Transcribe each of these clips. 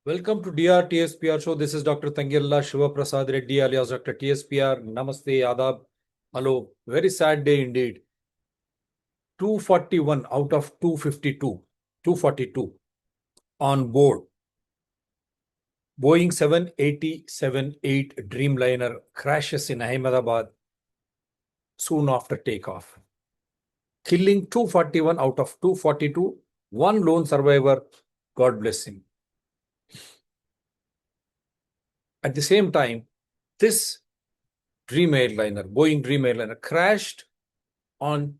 Welcome to DRTSPR show. This is Dr. Tangirla Shiva Prasad Reddy alias Dr. TSPR. Namaste, Adab. Hello. Very sad day indeed. 241 out of 252, 242 on board. Boeing 787-8 Dreamliner crashes in Ahmedabad soon after takeoff, killing 241 out of 242. One lone survivor, God bless him. At the same time, this Boeing Dreamliner crashed on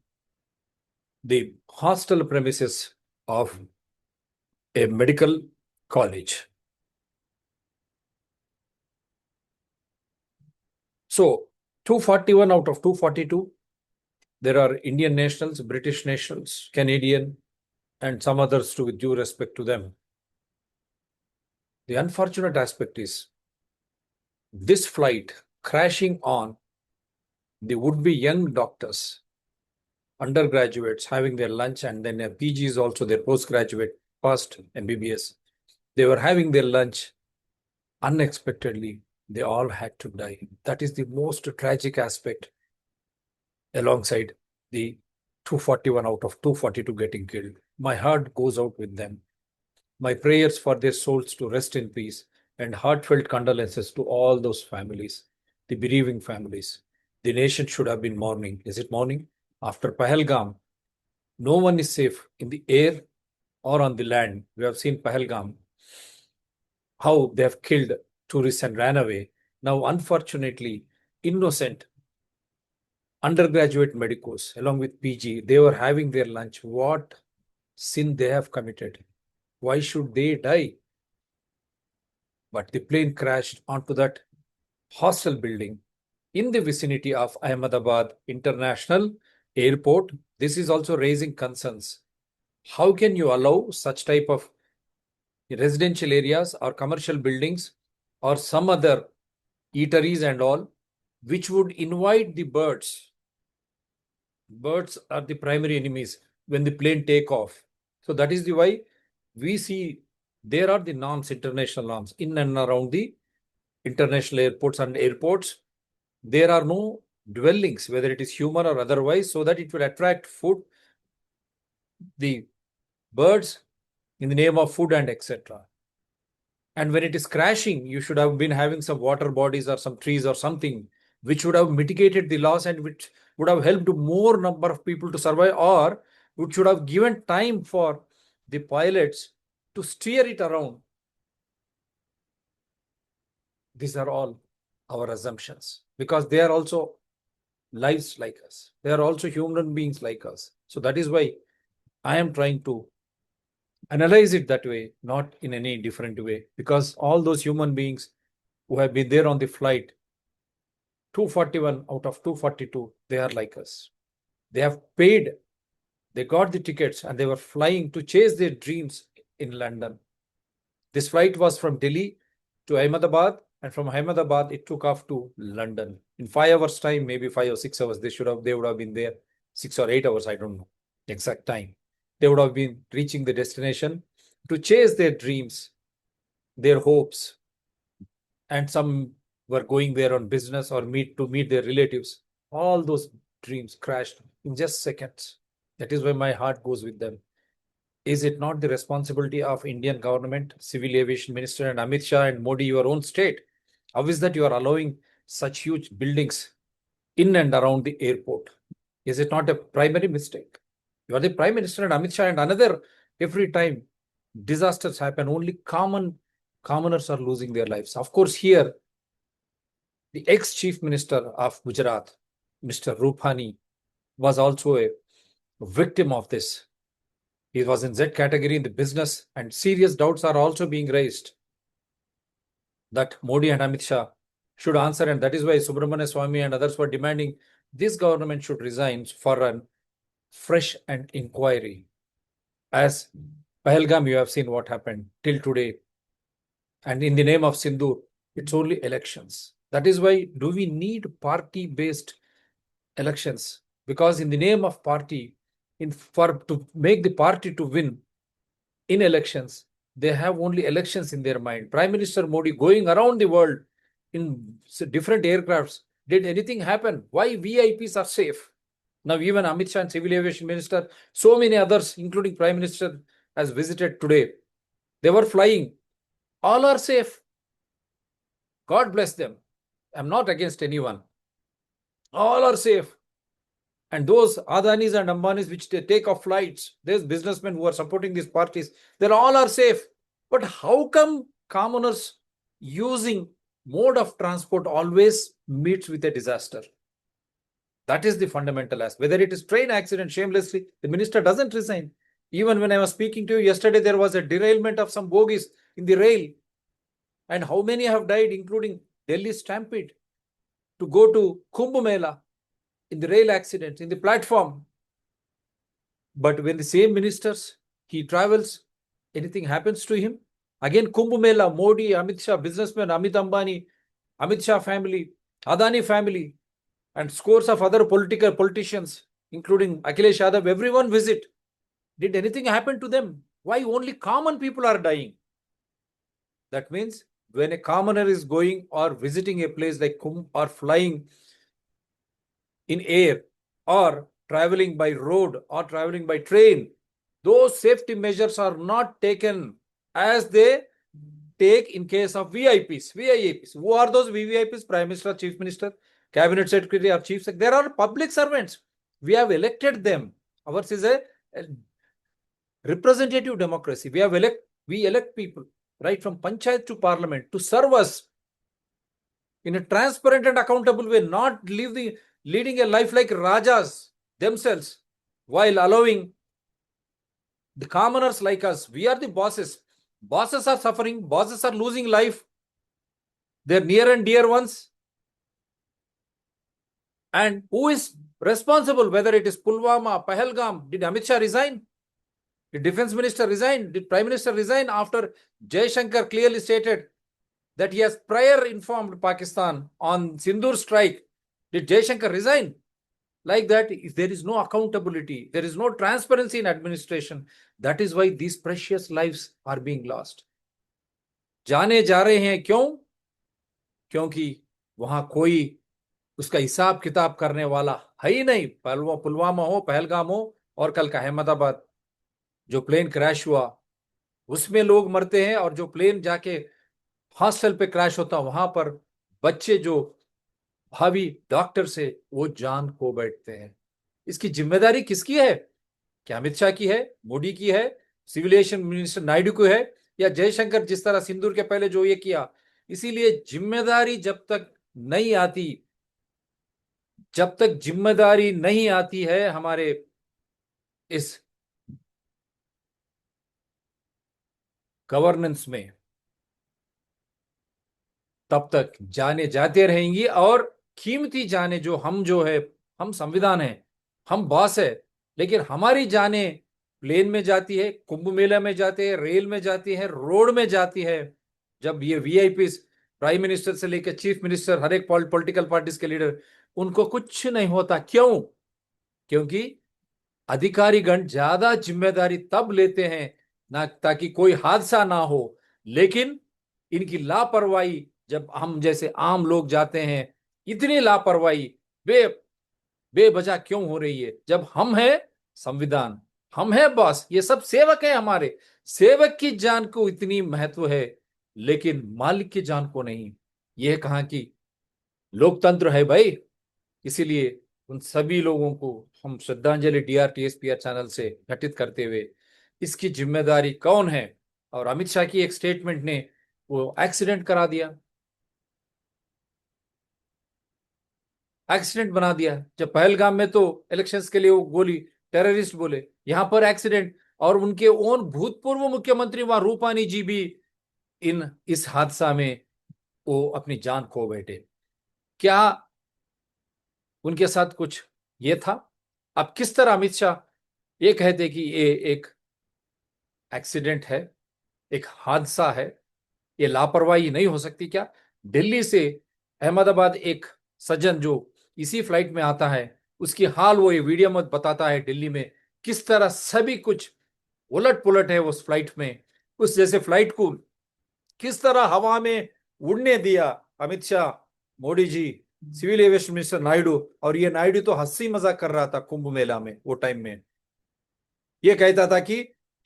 the hostel premises of a medical college. So 241 out of 242, there are Indian nationals, British nationals, Canadian, and some others too, with due respect to them. The unfortunate aspect is this flight crashing on the would-be young doctors, undergraduates having their lunch, and then PGs also, their postgraduate, past MBBS. They were having their lunch. Unexpectedly, they all had to die. That is the most tragic aspect, alongside the 241 out of 242 getting killed. My heart goes out with them. My prayers for their souls to rest in peace, and heartfelt condolences to all those families, the bereaving families. The nation should have been mourning. Is it mourning? After Pahalgam, no one is safe in the air or on the land. We have seen Pahalgam, how they have killed tourists and ran away. Now, unfortunately, innocent undergraduate medicos, along with PG, they were having their lunch. What sin they have committed? Why should they die? But the plane crashed onto that hostel building in the vicinity of Ahmedabad International Airport. This is also raising concerns. How can you allow such type of residential areas or commercial buildings or some other eateries and all, which would invite the birds? Birds are the primary enemies when the plane take off. So that is the why we see there are the norms, international norms in and around the international airports and airports. There are no dwellings, whether it is human or otherwise, so that it will attract food, the birds, in the name of food and etc. And when it is crashing, you should have been having some water bodies or some trees or something which would have mitigated the loss and which would have helped more number of people to survive, or which should have given time for the pilots to steer it around. These are all our assumptions, because they are also lives like us. They are also human beings like us. So that is why I am trying to analyze it that way, not in any different way, because all those human beings who have been there on the flight, 241 out of 242, they are like us. They have paid, they got the tickets, and they were flying to chase their dreams in London. This flight was from Delhi to Ahmedabad, and from Ahmedabad it took off to London. In 5 hours time, maybe 5 or 6 hours, they would have been there. 6 or 8 hours, I don't know exact time. They would have been reaching the destination to chase their dreams, their hopes, and some were going there on business or meet their relatives. All those dreams crashed in just seconds. That is why my heart goes with them. Is it not the responsibility of Indian government, Civil Aviation Minister and Amit Shah and Modi, your own state? How is that you are allowing such huge buildings in and around the airport? Is it not a primary mistake? You are the Prime Minister and Amit Shah, and another, every time disasters happen, only commoners are losing their lives. Of course, here, the ex-Chief Minister of Gujarat, Mr. Rupani, was also a victim of this. He was in Z category in the business, and serious doubts are also being raised that Modi and Amit Shah should answer, and that is why Subramania Swamy and others were demanding this government should resign for a fresh and inquiry. As Pahalgam, you have seen what happened till today. And in the name of Sindoor, it's only elections. That is why do we need party-based elections? Because in the name of party, to make the party to win in elections, they have only elections in their mind. Prime Minister Modi going around the world in different aircrafts. Did anything happen? Why VIPs are safe? Now even Amit Shah and Civil Aviation Minister, so many others, including Prime Minister, has visited today. They were flying. All are safe. God bless them. I'm not against anyone. All are safe. And those Adanis and Ambanis which they take off flights, there's businessmen who are supporting these parties, they all are safe. But how come commoners using mode of transport always meets with a disaster? That is the fundamental aspect. Whether it is train accident, shamelessly, the minister doesn't resign. Even when I was speaking to you yesterday, there was a derailment of some bogies in the rail. And how many have died, including Delhi stampede, to go to Kumbh Mela in the rail accident, in the platform. But when the same ministers, he travels, anything happens to him. Again, Kumbh Mela, Modi, Amit Shah, businessmen, Amit Ambani, Amit Shah family, Adani family, and scores of other politicians, including Akhilesh Yadav, everyone visit. Did anything happen to them? Why only common people are dying? That means when a commoner is going or visiting a place like Kumbh or flying in air or traveling by road or traveling by train, those safety measures are not taken as they take in case of VIPs. VIPs. Who are those VIPs? Prime Minister, Chief Minister, Cabinet Secretary or Chief Secretary. There are public servants. We have elected them. Ours is a representative democracy. We elect people right from Panchayat to Parliament to serve us in a transparent and accountable way, not leading a life like Rajas themselves, while allowing the commoners like us. We are the bosses. Bosses are suffering. Bosses are losing life. Their near and dear ones. And who is responsible? Whether it is Pulwama, Pahalgam, did Amit Shah resign? Did Defense Minister resign? Did Prime Minister resign after Jaishankar clearly stated that he has prior informed Pakistan on Sindoor strike? Did Jaishankar resign? Like that, if there is no accountability, there is no transparency in administration, that is why these precious lives are being lost. जाने जा रहे हैं क्यों? क्योंकि वहां कोई उसका हिसाब किताब करने वाला है ही नहीं. पुलवामा हो, पहलगाम हो, और कल का अहमदाबाद जो प्लेन क्रैश हुआ उसमें लोग मरते हैं, और जो प्लेन जाके हॉस्टल पे क्रैश होता वहां पर बच्चे जो भावी डॉक्टर से वो जान खो बैठते हैं. इसकी जिम्मेदारी किसकी है? क्या अमित शाह की है, मोदी की है, सिविल एविएशन मिनिस्टर नायडू को है, या जयशंकर जिस तरह सिंदूर के पहले जो ये किया? इसीलिए जिम्मेदारी जब तक नहीं आती है हमारे इस गवर्नेंस में, तब तक जाने जाते रहेंगी. और कीमती जाने जो है, हम संविधान है, हम बॉस है, लेकिन हमारी जाने प्लेन में जाती है, कुंभ मेला में जाते हैं, रेल में जाती है, रोड में जाती है. जब ये वीआईपीस प्राइम मिनिस्टर से लेकर चीफ मिनिस्टर, हर एक पॉलिटिकल पार्टीज के लीडर, उनको कुछ नहीं होता. क्यों? क्योंकि अधिकारीगण ज्यादा जिम्मेदारी तब लेते हैं ना ताकि कोई हादसा ना हो, लेकिन इनकी लापरवाही, जब हम जैसे आम लोग जाते हैं, इतनी लापरवाही बेवजह क्यों हो रही है? जब हम हैं संविधान, हम हैं बॉस, ये सब सेवक हैं हमारे. सेवक की जान को इतनी महत्व है, लेकिन मालिक की जान को नहीं. यह कहां की लोकतंत्र है भाई? इसीलिए उन सभी लोगों को हम श्रद्धांजलि DRTSPR चैनल से घटित करते हुए, इसकी जिम्मेदारी कौन है? और अमित शाह की एक स्टेटमेंट ने वो एक्सीडेंट करा दिया, एक्सीडेंट बना दिया. जब पहलगाम में तो इलेक्शंस के लिए वो गोली टेररिस्ट बोले, यहां पर एक्सीडेंट. और उनके ओन भूतपूर्व मुख्यमंत्री वहां रूपानी जी भी इस हादसा में वो अपनी जान खो बैठे. क्या उनके साथ कुछ ये था? अब किस तरह अमित शाह ये कहते कि ये एक एक्सीडेंट है, एक हादसा है, ये लापरवाही नहीं हो सकती क्या? दिल्ली से अहमदाबाद एक सज्जन जो इसी फ्लाइट में आता है, उसकी हाल वो ये वीडियो में बताता है, दिल्ली में किस तरह सभी कुछ उलट पुलट है उस फ्लाइट में. उस जैसे फ्लाइट को किस तरह हवा में उड़ने दिया Amit Shah, Modi ji, civil aviation minister Naidu. और ये नायडू तो हंसी मजाक कर रहा था कुंभ मेला में, वो टाइम में ये कहता था कि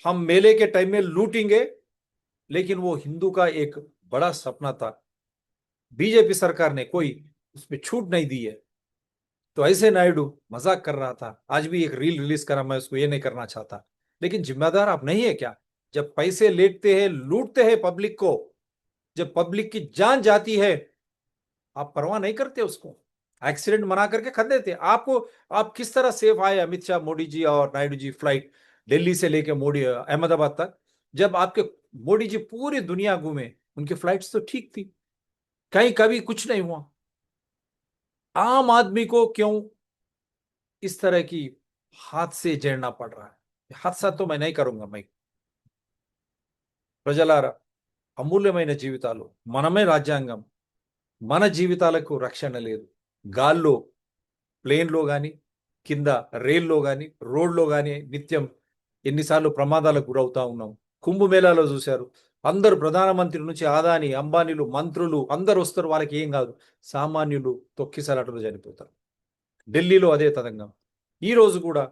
हम मेले के टाइम में लूटेंगे, लेकिन वो हिंदू का एक बड़ा सपना था। बीजेपी सरकार ने कोई उसमें छूट नहीं दी है। तो ऐसे नायडू मजाक कर रहा था। आज भी एक रील रिलीज करा, मैं उसको ये नहीं करना चाहता, लेकिन जिम्मेदार आप नहीं है क्या? जब पैसे लेते हैं, लूटते हैं पब्लिक को, जब पब्लिक की जान जाती है, आप परवाह नहीं करते उसको, एक्सीडेंट मना करके खा देते आपको। आप किस तरह सेफ आए अमित शाह, मोदी जी और नायडू जी फ्लाइट दिल्ली से लेके मोदी अहमदाबाद तक, जब आपके मोदी जी पूरी दुनिया घूमे, उनकी फ्लाइट्स तो ठीक थी, कहीं कभी कुछ नहीं हुआ। आम आदमी को क्यों इस तरह की हादसे झेलना पड़ रहा है? हादसा तो मैं नहीं करूंगा। मैं ప్రజలారా, అమూల్యమైన జీవితాలు, మనమే రాజ్యాంగం, మన జీవితాలకు రక్షణ లేదు. గాల్లో, ప్లేన్లో కానీ, కింద రైల్లో కానీ, రోడ్లో కానీ నిత్యం ఎన్నిసార్లు ప్రమాదాలకు గురవుతా ఉన్నాం. కుంభమేళాలో చూశారు, అందరు ప్రధానమంత్రి నుంచి ఆదాని, అంబానీలు, మంత్రులు అందరు వస్తారు, వాళ్ళకి ఏం కాదు. సామాన్యులు తొక్కిసలాటలు చనిపోతారు. ఢిల్లీలో అదే తదంగం, ఈ రోజు కూడా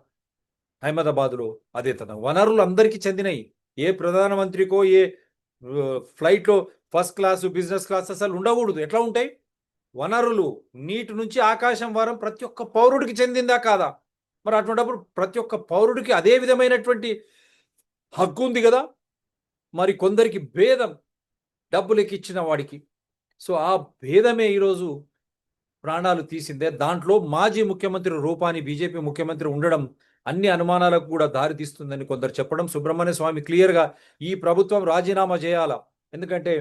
అహ్మదాబాద్లో అదే తదంగం. వనరులు అందరికీ చెందినవి. ఏ ప్రధానమంత్రికో ఏ ఫ్లైట్లో ఫస్ట్ క్లాసు బిజినెస్ క్లాస్ అసలు ఉండకూడదు. ఎట్లా ఉంటాయి? వనరులు నీటి నుంచి ఆకాశం వరం ప్రతి ఒక్క పౌరుడికి చెందిందా కాదా? మరి అటువంటిప్పుడు ప్రతి ఒక్క పౌరుడికి అదే విధమైనటువంటి హక్కు ఉంది కదా. మరి కొందరికి భేదం, డబ్బులకి ఇచ్చిన వాడికి. సో ఆ భేదమే ఈరోజు ప్రాణాలు తీసిందే. దాంట్లో మాజీ ముఖ్యమంత్రి రూపాని బీజేపీ ముఖ్యమంత్రి ఉండడం అన్ని అనుమానాలకు కూడా దారి తీస్తుందని కొందరు చెప్పడం. సుబ్రహ్మణ్య స్వామి క్లియర్గా ఈ ప్రభుత్వం రాజీనామా చేయాలా. ఎందుకంటే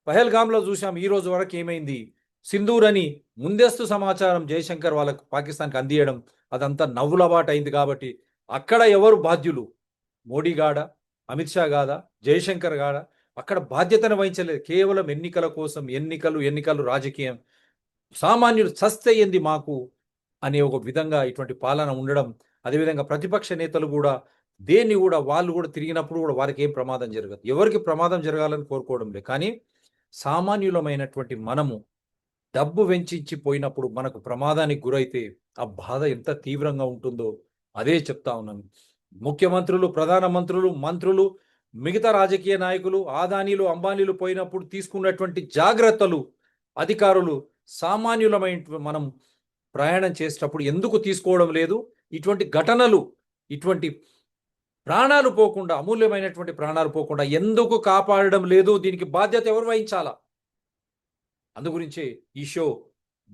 పహల్గామ్లో చూసాం, ఈ రోజు వరకు ఏమైంది. సింధూర్ అని ముందస్తు సమాచారం జయశంకర్ వాళ్ళకు పాకిస్తాన్కి అందియడం, అదంతా నవ్వుల బాట అయింది. కాబట్టి అక్కడ ఎవరు బాధ్యులు? మోడీ గాడా, అమిత్ షా గాదా, జయశంకర్ గాడా? అక్కడ బాధ్యతను వహించలేదు. కేవలం ఎన్నికల కోసం, ఎన్నికలు రాజకీయం, సామాన్యులు చస్తే ఏంది మాకు అనే ఒక విధంగా ఇటువంటి పాలన ఉండడం. అదేవిధంగా ప్రతిపక్ష నేతలు కూడా దేన్ని కూడా వాళ్ళు కూడా తిరిగినప్పుడు కూడా వారికి ఏం ప్రమాదం జరగదు. ఎవరికి ప్రమాదం జరగాలని కోరుకోవడం లేదు. కానీ సామాన్యులమైనటువంటి మనము డబ్బు వెంచిపోయినప్పుడు మనకు ప్రమాదానికి గురైతే ఆ బాధ ఎంత తీవ్రంగా ఉంటుందో అదే చెప్తా ఉన్నాను. ముఖ్యమంత్రులు, ప్రధానమంత్రులు, మంత్రులు, మిగతా రాజకీయ నాయకులు, ఆదానీలు, అంబానీలు పోయినప్పుడు తీసుకున్నటువంటి జాగ్రత్తలు అధికారులు సామాన్యులమైన మనం ప్రయాణం చేసేటప్పుడు ఎందుకు తీసుకోవడం లేదు? ఇటువంటి ఘటనలు, ఇటువంటి ప్రాణాలు పోకుండా, అమూల్యమైనటువంటి ప్రాణాలు పోకుండా ఎందుకు కాపాడడం లేదు? దీనికి బాధ్యత ఎవరు వహించాలా? అందుగురించి ఈ షో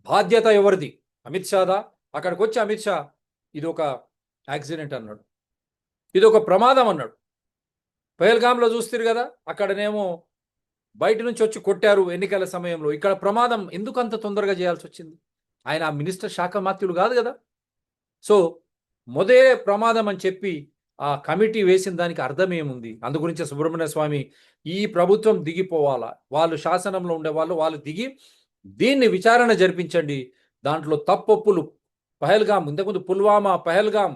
బాధ్యత ఎవరిది? అమిత్ షాదా? అక్కడికి వచ్చి అమిత్ షా ఇది ఒక యాక్సిడెంట్ అన్నాడు, ఇది ఒక ప్రమాదం అన్నాడు. పహల్గామ్లో చూస్తారు కదా, అక్కడనేమో బయట నుంచి వచ్చి కొట్టారు ఎన్నికల సమయంలో. ఇక్కడ ప్రమాదం ఎందుకు అంత తొందరగా చేయాల్సి వచ్చింది? ఆయన ఆ మినిస్టర్ శాఖ మాత్యులు కాదు కదా. సో మొదలే ప్రమాదం అని చెప్పి ఆ కమిటీ వేసిన దానికి అర్థం ఏముంది? అందుగురించి సుబ్రహ్మణ్య స్వామి ఈ ప్రభుత్వం దిగిపోవాలా, వాళ్ళు శాసనంలో ఉండేవాళ్ళు వాళ్ళు దిగి దీన్ని విచారణ జరిపించండి. దాంట్లో తప్పొప్పులు, పహల్గాం, ఇంతకుముందు పుల్వామా, పహల్గాం,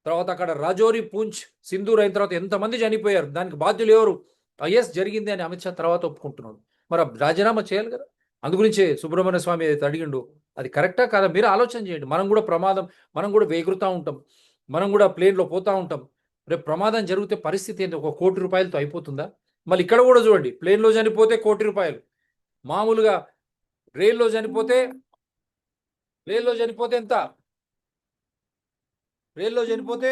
తర్వాత అక్కడ రాజౌరి, పూంచ్, సింధూర్ అయిన తర్వాత ఎంతమంది చనిపోయారు, దానికి బాధ్యులు ఎవరు? ఎస్ జరిగింది అని అమిత్ షా తర్వాత ఒప్పుకుంటున్నాడు. మరి రాజీనామా చేయాలి కదా. అందుగురించే సుబ్రహ్మణ్య స్వామి ఏదైతే అడిగిండు అది కరెక్టా కాదా మీరు ఆలోచన చేయండి. మనం కూడా ప్రమాదం, మనం కూడా వేగురుతూ ఉంటాం, మనం కూడా ప్లేన్లో పోతూ ఉంటాం. రేపు ప్రమాదం జరిగితే పరిస్థితి ఏంటి? 1 కోటి రూపాయలతో అయిపోతుందా? మళ్ళీ ఇక్కడ కూడా చూడండి, ప్లేన్లో చనిపోతే 1 కోటి రూపాయలు, మామూలుగా రైల్లో చనిపోతే, రైల్లో చనిపోతే ఎంత? రైల్లో చనిపోతే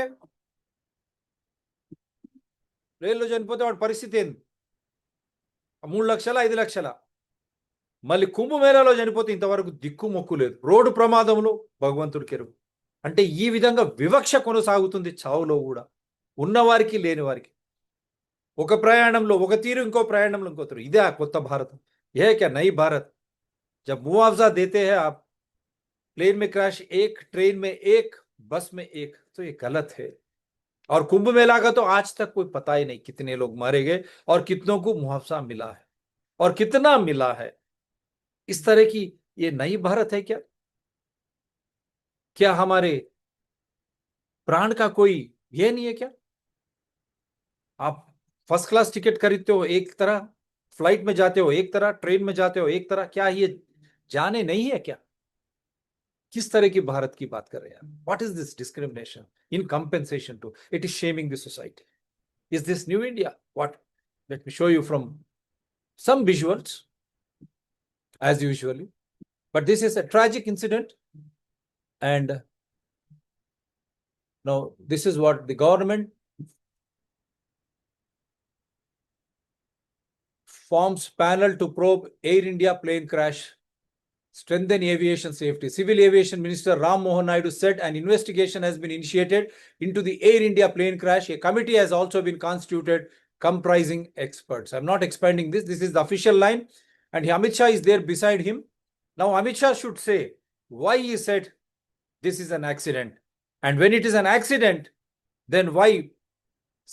వాడి పరిస్థితి ఏంది? 3 లక్షల 5 లక్షల. మళ్ళీ కుంభమేళాలో చనిపోతే ఇంతవరకు దిక్కు మొక్కు లేదు. రోడ్డు ప్రమాదంలో భగవంతుడి కెరువు. అంటే ఈ విధంగా వివక్ష కొనసాగుతుంది చావులో కూడా, ఉన్నవారికి లేని వారికి. ఒక ప్రయాణంలో ఒక తీరు, ఇంకో ప్రయాణంలో ఇంకో తీరు. ఇదే ఆ కొత్త భారతం. ఏ క్యా నई भारत? जब मुआवजा देते हैं आप, प्लेन में क्रैश 1, ट्रेन में 1, बस में 1, तो ये गलत है. और कुंभ मेला का तो आज तक कोई पता ही नहीं कितने लोग मारे गए और कितनों को मुआवजा मिला है और कितना मिला है. इस तरह की ये नई भारत है क्या? क्या हमारे प्राण का कोई ये नहीं है क्या? आप फर्स्ट क्लास टिकट खरीदते हो एक तरह, फ्लाइट में जाते हो एक तरह, ट्रेन में जाते हो एक तरह, क्या ये जाने नहीं है क्या? किस तरह की भारत की बात कर रहे हैं? What is this discrimination in compensation too? It is shaming the society. Is this new India? What? Let me show you from some visuals as usually. But this is a tragic incident. And now this is what the government forms panel to probe Air India plane crash, strengthen aviation safety. Civil Aviation Minister Ram Mohan Naidu said an investigation has been initiated into the Air India plane crash. A committee has also been constituted comprising experts. I'm not expanding this. This is the official line. And Amit Shah is there beside him. Now Amit Shah should say why he said this is an accident. And when it is an accident, then why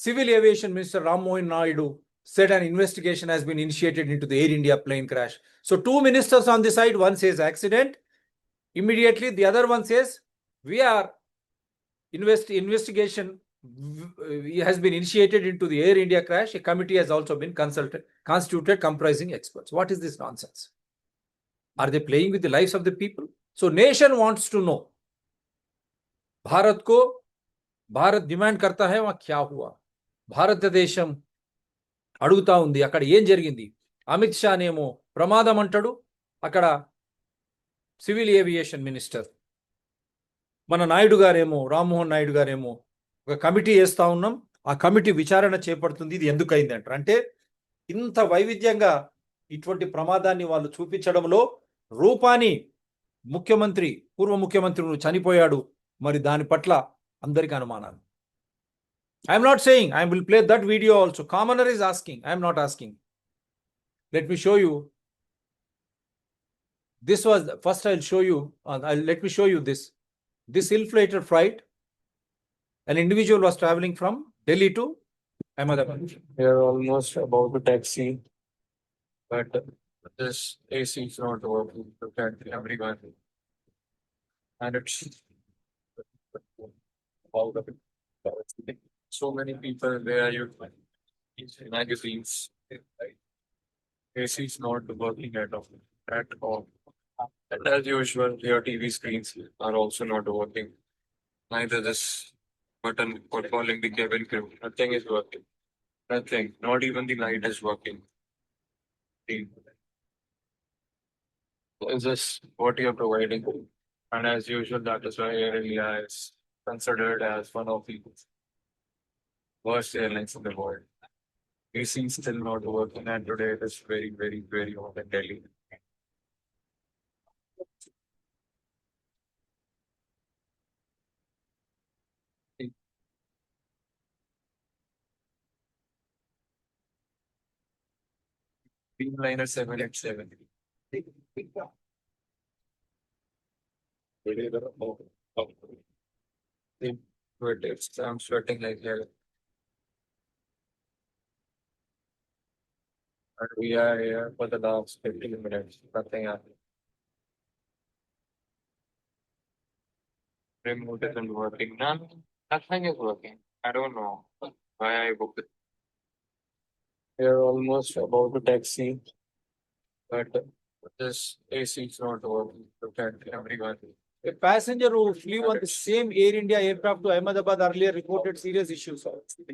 Civil Aviation Minister Ram Mohan Naidu said an investigation has been initiated into the Air India plane crash. So two ministers on the side, one says accident. Immediately the other one says we are investigation has been initiated into the Air India crash. A committee has also been constituted comprising experts. What is this nonsense? Are they playing with the lives of the people? So nation wants to know. Bharat demand करता है वहां क्या हुआ. భారతదేశం అడుగుతా ఉంది అక్కడ ఏం జరిగింది. అమిత్ షా నేమో ప్రమాదం అంటాడు, అక్కడ సివిల్ ఏవియేషన్ మినిస్టర్ మన నాయుడు గారేమో రామ్మోహన్ నాయుడు గారేమో ఒక కమిటీ వేస్తా ఉన్నాం, ఆ కమిటీ విచారణ చేపడుతుంది. ఇది ఎందుకైంది అంటారు. అంటే ఇంత వైవిధ్యంగా ఇటువంటి ప్రమాదాన్ని వాళ్ళు చూపించడంలో రూపాని ముఖ్యమంత్రి, పూర్వ ముఖ్యమంత్రి చనిపోయాడు, మరి దాని పట్ల అందరికీ అనుమానాలు. I'm not saying, I will play that video also. Commoner is asking, I'm not asking. Let me show you. This was, first I'll show you, let me show you this. This ill-fated flight, an individual was traveling from Delhi to Ahmedabad. We are almost about to taxi, but this AC is not working. Look at everyone. And it's out of it. So many people where you magazines. AC is not working at all. And as usual, your TV screens are also not working. Neither this button for calling the cabin crew. Nothing is working. Nothing. Not even the light is working. Is this what you're providing? And as usual, that is why Air India is considered as one of the worst airlines in the world. AC is still not working, and today it is very, very, very hot in Delhi. Dreamliner 787. I'm sweating like hell. And we are here for the last 15 minutes. Nothing happened. Remote isn't working. Nothing is working. I don't know why I booked it. We are almost about to taxi, but this AC is not working. Look at everyone. A passenger who flew on the same Air India aircraft to Ahmedabad earlier reported serious issues.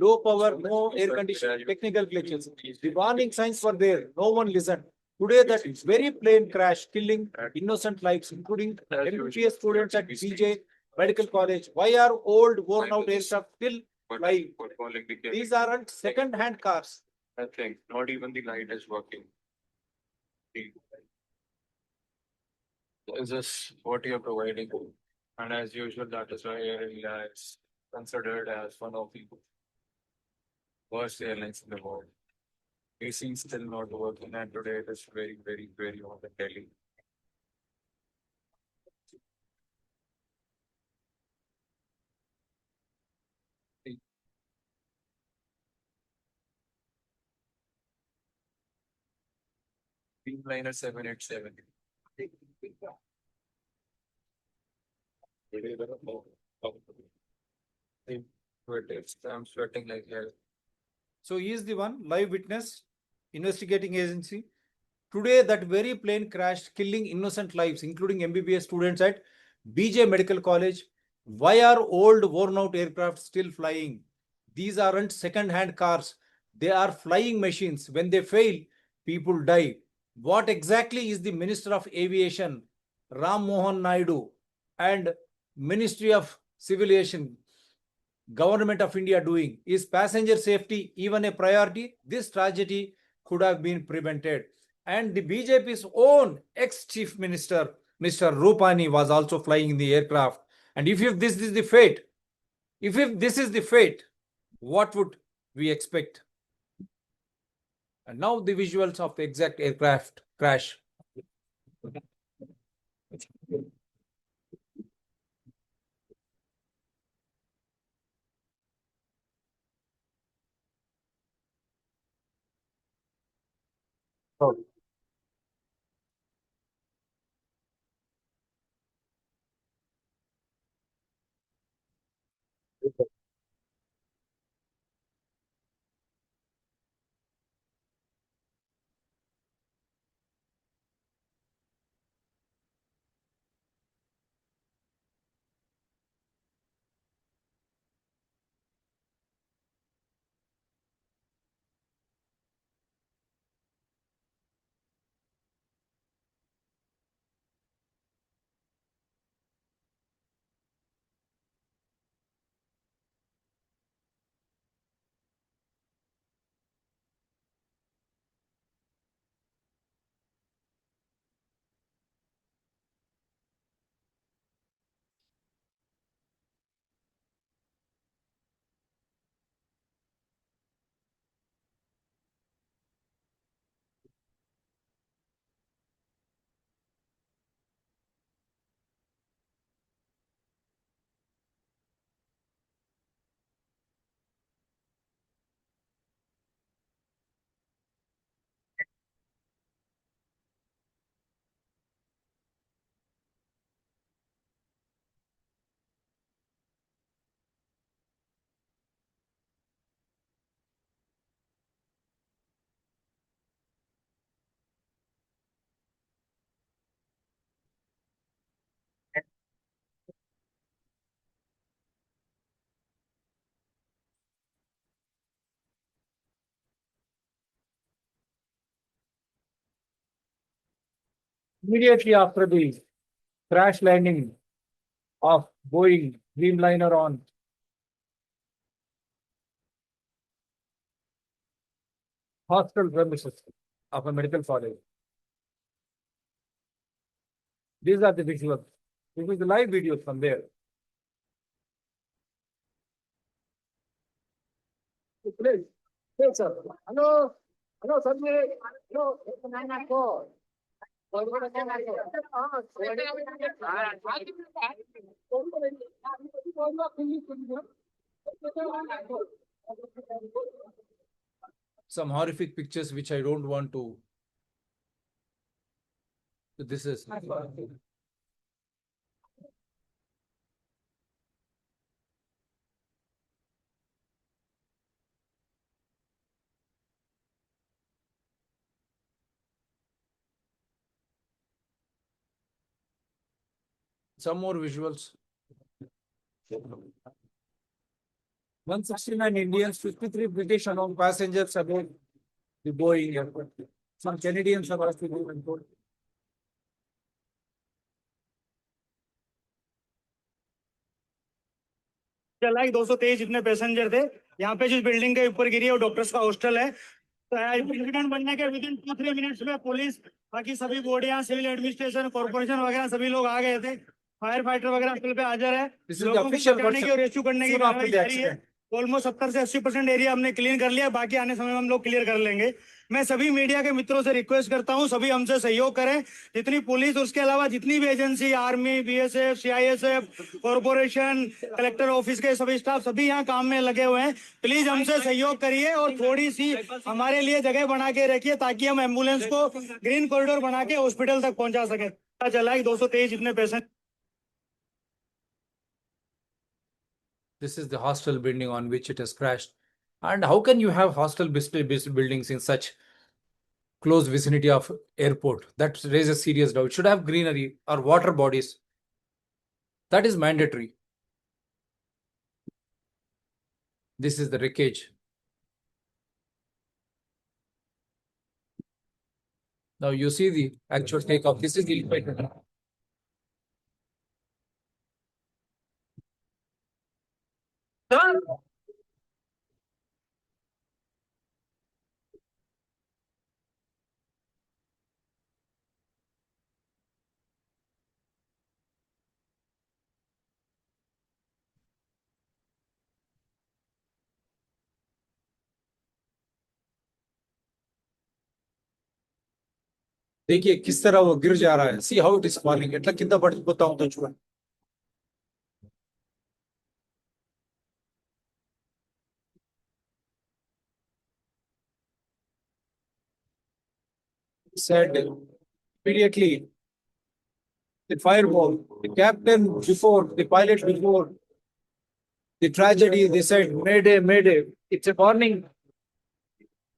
Low power, no air conditioning, technical glitches. The warning signs were there. No one listened. Today, that very plane crash, killing innocent lives, including MBBS students at BJ Medical College. Why are old, worn-out aircraft still flying? These aren't second-hand cars. Nothing. Not even the light is working. Is this what you're providing? And as usual, that is why Air India is considered as one of the worst airlines in the world. AC is still not working, and today it is very, very, very hot in Delhi. Dreamliner 787. I'm sweating like hell. So he is the one live witness, investigating agency. Today, that very plane crashed, killing innocent lives, including MBBS students at BJ Medical College. Why are old, worn-out aircraft still flying? These aren't second-hand cars. They are flying machines. When they fail, people die. What exactly is the Minister of Aviation, Ram Mohan Naidu, and Ministry of Civil Aviation, Government of India doing? Is passenger safety even a priority? This tragedy could have been prevented. And the BJP's own ex-chief minister, Mr. Rupani, was also flying in the aircraft. And if this is the fate, if this is the fate, what would we expect? And now the visuals of the exact aircraft crash. Oh. Immediately after the crash landing of Boeing Dreamliner on Hostel premises of a medical college. These are the visuals. This is the live videos from there. Please, please, sir. Hello, hello, Sanjay. Hello, some horrific pictures which I don't want to. This is some more visuals. 169 Indians, 53 British among passengers aboard the Boeing aircraft. Some Canadians are also on board. चला 223 जितने passenger थे यहाँ पे जिस building के ऊपर गिरी है वो डॉक्टर्स का हॉस्टल है। तो इंसिडेंट बनने के विदिन 2-3 मिनट्स में पुलिस बाकी सभी बॉडियां सिविल एडमिनिस्ट्रेशन कॉर्पोरेशन वगैरह सभी लोग आ गए थे। फायर फाइटर वगैरह हॉस्टल पे हाजिर है। लोगों को बचाने की और रेस्क्यू करने की कार्रवाई जारी है। ऑलमोस्ट 70 से 80% एरिया हमने क्लीन कर लिया, बाकी आने समय में हम लोग क्लियर कर लेंगे। मैं सभी मीडिया के मित्रों से रिक्वेस्ट करता हूं सभी हमसे सहयोग करें, जितनी पुलिस उसके अलावा जितनी भी agency army BSF CISF corporation collector office के सभी स्टाफ सभी यहाँ काम में लगे हुए हैं। प्लीज हमसे सहयोग करिए और थोड़ी सी हमारे लिए जगह बना के रखिए ताकि हम एम्बुलेंस को ग्रीन कॉरिडोर बना के हॉस्पिटल तक पहुंचा सके। चला 223 जितने patient. This is the hostel building on which it has crashed. And how can you have hostel buildings in such close vicinity of airport? That raises serious doubt. Should have greenery or water bodies. That is mandatory. This is the wreckage. Now you see the actual takeoff. This is the elevator. देखिए किस तरह वो गिर जा रहा है. See how it is falling. ఎట్లా కింద పడిపోతా ఉందో చూడండి. Said immediately the fireball, the captain before, the pilot before the tragedy, they said mayday, mayday. It's a warning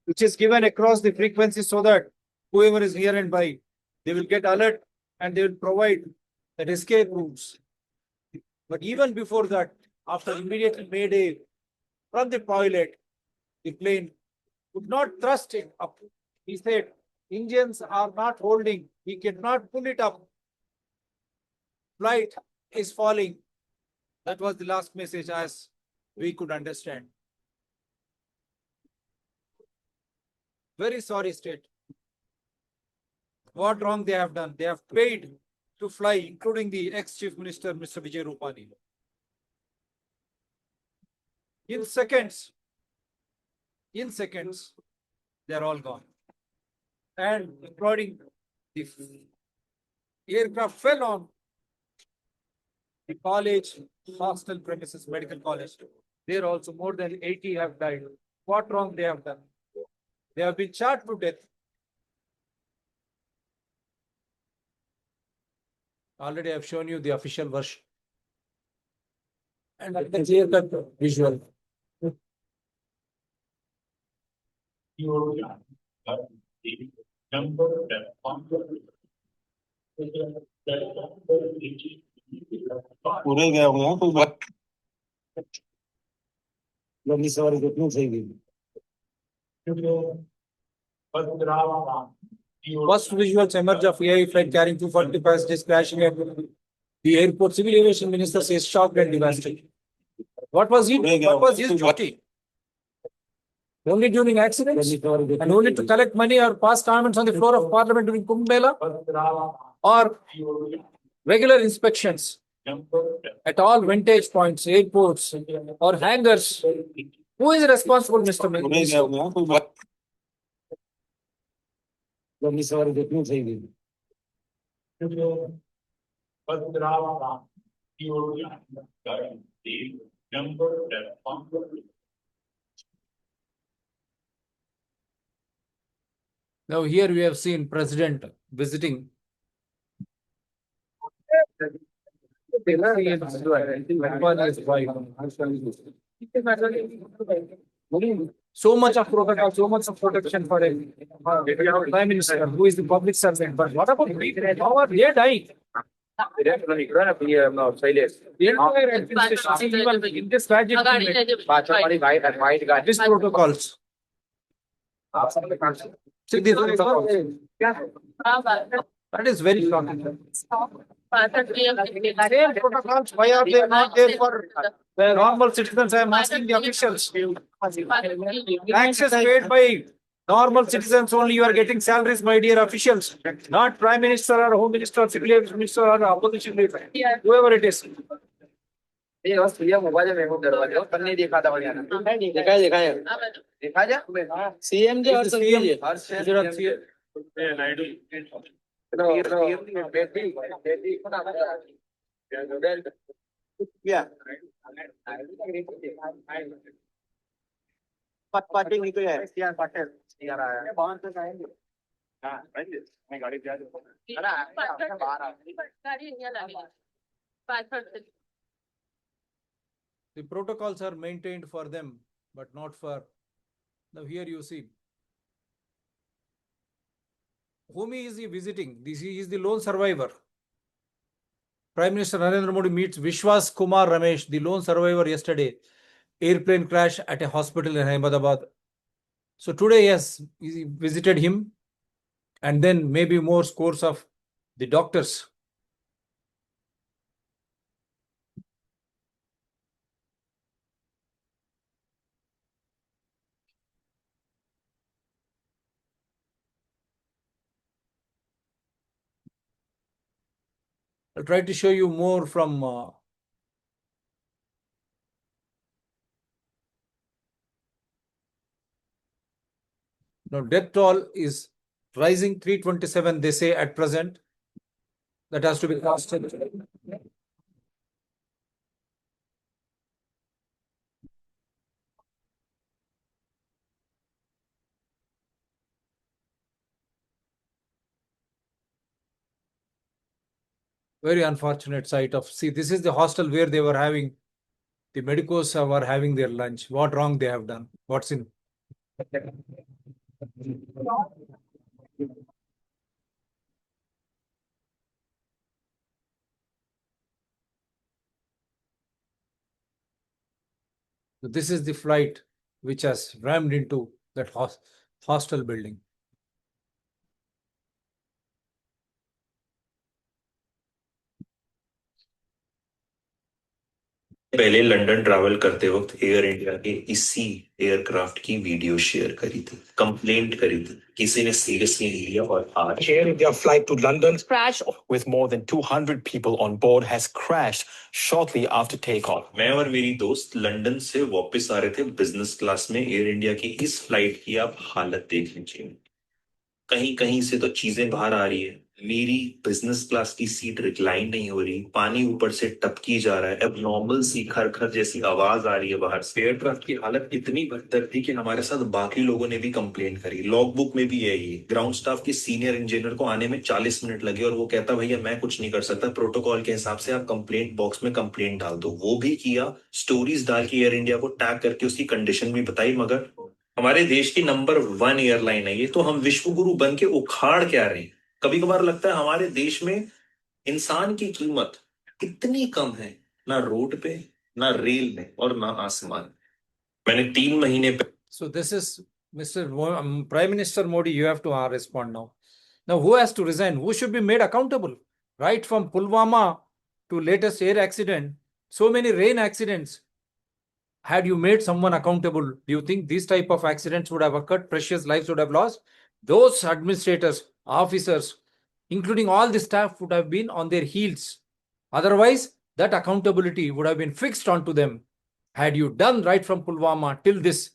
which is given across the frequency so that whoever is near and by, they will get alert and they will provide that escape routes. But even before that, after immediate mayday from the pilot, the plane could not thrust it up. He said, engines are not holding. We cannot pull it up. Flight is falling. That was the last message as we could understand. Very sorry state. What wrong they have done? They have paid to fly, including the ex-chief minister, Mr. Vijay Rupani. In seconds, they're all gone. And according the aircraft fell on the college, hostel premises, medical college. There also more than 80 have died. What wrong they have done? They have been charged to death. Already I have shown you the official version. And I can clear cut visual. पूरे गए होंगे हाँ, कोई बात लंबी सवारी कितनी चाहिए First visuals emerge of AI flight carrying 240 passengers crashing at the airport. Civil aviation minister says shocked and devastated. What was it? What was his duty? Only during accidents and only to collect money or pass comments on the floor of parliament during Kumbh Mela, or regular inspections at all vantage points, airports or hangars. Who is responsible, Mr. पूरे गए Minister? होंगे हाँ, कोई बात लंबी सवारी कितनी चाहिए Now here we have seen President visiting. So much of protocol, so much of protection for a Prime Minister who is the public servant. But what about people? How are they dying? The entire administration, even in this tragic moment, these protocols. See these protocols. That is very shocking. Same protocols, why are they not there for the normal citizens? I am asking the officials. Taxes paid by normal citizens only, you are getting salaries, my dear officials. Not Prime Minister or Home Minister or Civil Aviation Minister or opposition leader. Whoever it is. CM ji और CM. Patil निकल है CR Patil यार आया बाहर से आएंगे हां मैं गाड़ी जा बाहर आ The protocols are maintained for them, but not for Now here you see. Whom is he visiting? This is the lone survivor. Prime Minister Narendra Modi meets Vishwas Kumar Ramesh, the lone survivor yesterday. Airplane crash at a hospital in Ahmedabad. So today, yes, he visited him, and then maybe more scores of the doctors. I'll try to show you more from now. Death toll is rising 327, they say at present. That has to be casted. Very unfortunate sight of, see, this is the hostel where they were having, the medicos were having their lunch. What wrong they have done? What's in? This is the flight which has rammed into that hostel building. पहले London travel करते वक्त air India के इसी aircraft की video share करी थी, complaint करी थी, किसी ने सीरियसली लिया और आज Air India flight to London crash with more than 200 people on board has crashed shortly after takeoff. मैं और मेरी दोस्त लंदन से वापस आ रहे थे बिजनेस क्लास में। एयर इंडिया की इस फ्लाइट की आप हालत देख लीजिए, कहीं कहीं से तो चीजें बाहर आ रही है। मेरी बिजनेस क्लास की सीट रिक्लाइन नहीं हो रही, पानी ऊपर से टपकी जा रहा है, एबनॉर्मल सी खरखर जैसी आवाज आ रही है बाहर से। एयरक्राफ्ट की हालत इतनी बदतर थी कि हमारे साथ बाकी लोगों ने भी कंप्लेंट करी। लॉग बुक में भी यही है। ग्राउंड स्टाफ के सीनियर इंजीनियर को आने में 40 मिनट लगे और वो कहता भैया मैं कुछ नहीं कर सकता, प्रोटोकॉल के हिसाब से आप कंप्लेंट बॉक्स में कंप्लेंट डाल दो। वो भी किया, स्टोरीज डाल के एयर इंडिया को टैग करके उसकी कंडीशन भी बताई, मगर हमारे देश की नंबर 1 एयरलाइन है ये, तो हम विश्व गुरु बन के उखाड़ क्या रहे हैं। कभी कभार लगता है हमारे देश में इंसान की कीमत इतनी कम है, ना रोड पे, ना रेल में और ना आसमान। मैंने 3 महीने पे So this is Mr. Prime Minister Modi, you have to respond now. Now who has to resign? Who should be made accountable? Right from Pulwama to latest air accident, so many rain accidents. Had you made someone accountable, do you think these type of accidents would have occurred? Precious lives would have lost? Those administrators, officers, including all the staff would have been on their heels. Otherwise, that accountability would have been fixed onto them. Had you done right from Pulwama till this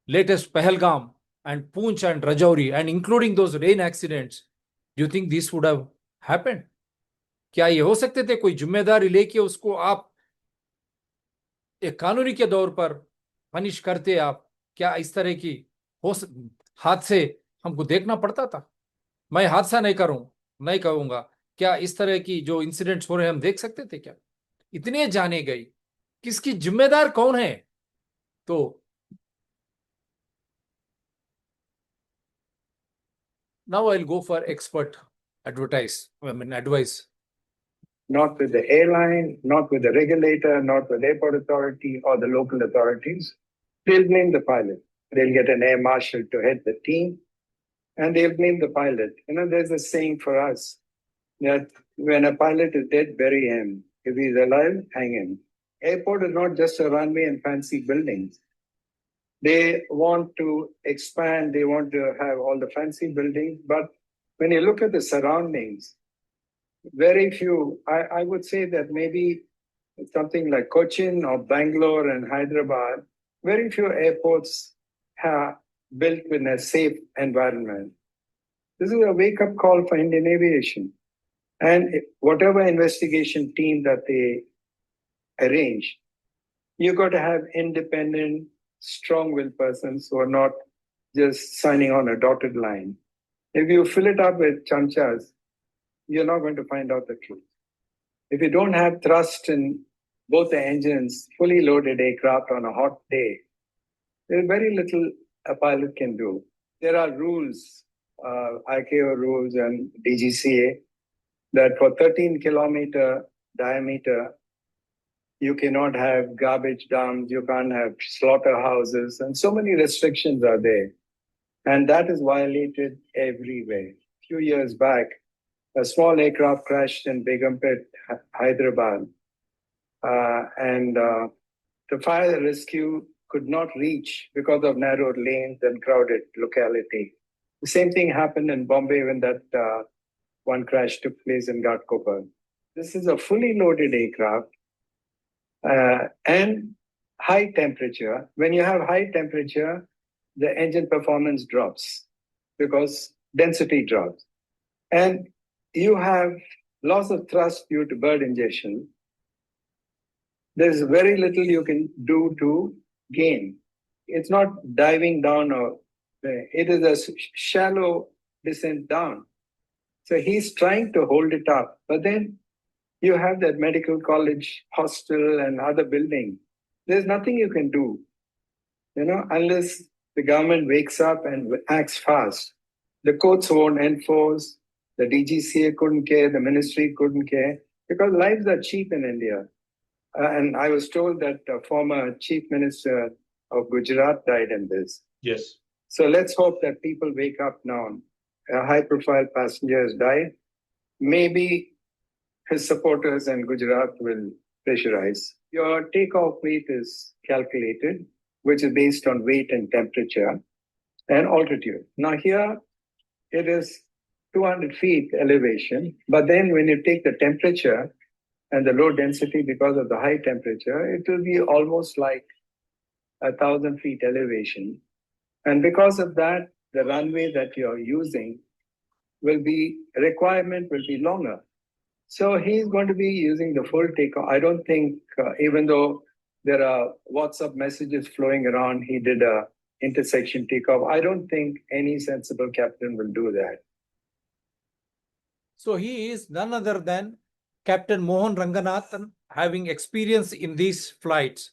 latest Pahalgam and Poonch and Rajouri, and including those rain accidents, do you think this would have happened? क्या ये हो सकते थे? कोई जिम्मेदारी लेके उसको आप एक कानूनी के दौर पर पनिश करते आप? क्या इस तरह की हादसे हमको देखना पड़ता था? मैं हादसा नहीं कहूंगा, क्या इस तरह की जो इंसिडेंट्स हो रहे हैं हम देख सकते थे क्या? इतने जाने गई, किसकी जिम्मेदार कौन है? तो now I'll go for expert advice. Not with the airline, not with the regulator, not with the airport authority or the local authorities. They'll blame the pilot. They'll get an air marshal to head the team and they'll blame the pilot. You know, there's a saying for us that when a pilot is dead, bury him. If he's alive, hang him. Airport is not just a runway and fancy buildings. They want to expand, they want to have all the fancy buildings, but when you look at the surroundings, very few, I would say that maybe something like Cochin or Bangalore and Hyderabad, very few airports have built in a safe environment. This is a wake-up call for Indian aviation. And whatever investigation team that they arrange, you got to have independent, strong-willed persons who are not just signing on a dotted line. If you fill it up with chamchas, you're not going to find out the truth. If you don't have trust in both the engines, fully loaded aircraft on a hot day, There's very little a pilot can do. There are rules, ICAO rules and DGCA, that for 13-kilometer diameter, you cannot have garbage dumps, you can't have slaughterhouses, and so many restrictions are there. And that is violated everywhere. A few years back, a small aircraft crashed in Begumpet, Hyderabad. And the fire rescue could not reach because of narrow lanes and crowded locality. The same thing happened in Bombay when that one crash took place in Ghatkopar. This is a fully loaded aircraft and high temperature. When you have high temperature, the engine performance drops because density drops. And you have loss of thrust due to bird ingestion. There's very little you can do to gain. It's not diving down, or it is a shallow descent down. So he's trying to hold it up. But then you have that medical college, hostel, and other building. There's nothing you can do, unless the government wakes up and acts fast. The courts won't enforce, the DGCA couldn't care, the ministry couldn't care, because lives are cheap in India. And I was told that a former chief minister of Gujarat died in this. Yes. So let's hope that people wake up now. A high-profile passenger has died. Maybe his supporters in Gujarat will pressurize. Your takeoff weight is calculated, which is based on weight and temperature and altitude. Now here, it is 200 feet elevation, but then when you take the temperature and the low density because of the high temperature, it will be almost like 1,000 feet elevation. And because of that, the runway that you're using requirement will be longer. So he's going to be using the full takeoff. I don't think, even though there are WhatsApp messages flowing around, he did a intersection takeoff. I don't think any sensible captain will do that. So he is none other than Captain Mohan Ranganathan, having experience in these flights,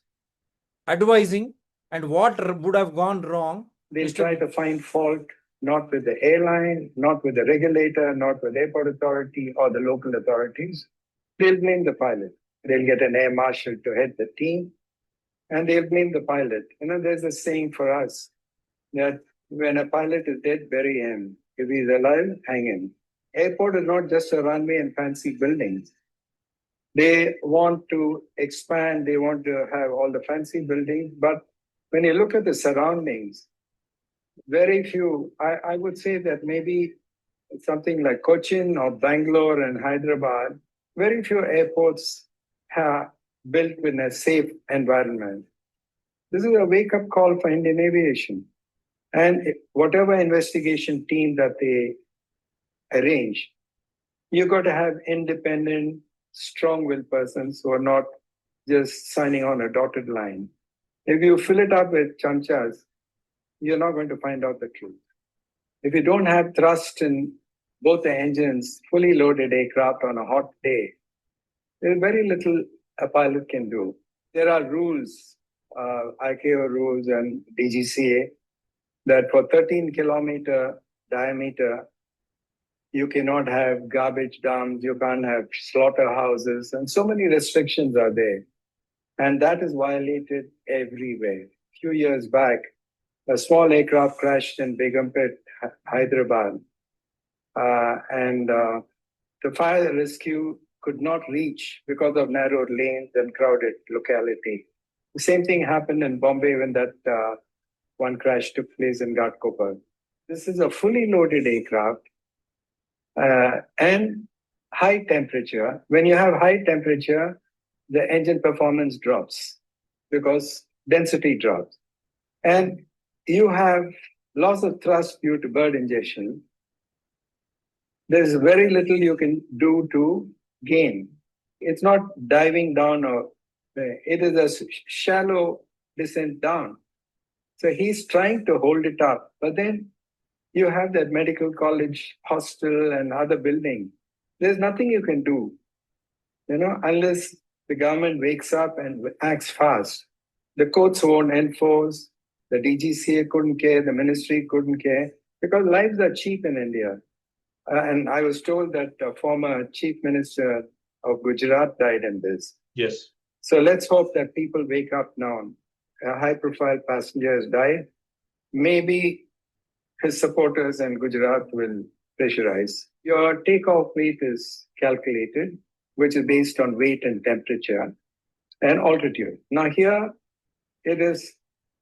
advising and what would have gone wrong. They'll try to find fault, not with the airline, not with the regulator, not with the airport authority or the local authorities. They'll blame the pilot. They'll get an air marshal to head the team, and they'll blame the pilot. There's a saying for us that when a pilot is dead, bury him. If he's alive, hang him. Airport is not just a runway and fancy buildings. They want to expand, they want to have all the fancy buildings, but when you look at the surroundings, very few, I would say that maybe something like Cochin or Bangalore and Hyderabad, very few airports have built in a safe environment. This is a wake-up call for Indian aviation. And whatever investigation team that they arrange, you've got to have independent, strong-willed persons who are not just signing on a dotted line. If you fill it up with chamchas, you're not going to find out the truth. If you don't have thrust in both the engines, fully loaded aircraft on a hot day, there's very little a pilot can do. There are rules, ICAO rules and DGCA, that for 13-kilometer diameter, you cannot have garbage dumps, you can't have slaughterhouses, and so many restrictions are there. And that is violated everywhere. A few years back, a small aircraft crashed in Begumpet, Hyderabad. And the fire rescue could not reach because of narrow lanes and crowded locality. The same thing happened in Bombay when that one crash took place in Ghatkopar. This is a fully loaded aircraft and high temperature. When you have high temperature, the engine performance drops because density drops. And you have loss of thrust due to bird ingestion. There's very little you can do to gain. It's not diving down, or it is a shallow descent down. So he's trying to hold it up. But then you have that medical college, hostel, and other building. There's nothing you can do, unless the government wakes up and acts fast. The courts won't enforce, The DGCA couldn't care, the ministry couldn't care, because lives are cheap in India. And I was told that former Chief Minister of Gujarat died in this. Yes. So let's hope that people wake up now. A high-profile passenger has died. Maybe his supporters in Gujarat will pressurize. Your takeoff weight is calculated, which is based on weight and temperature and altitude. Now here, it is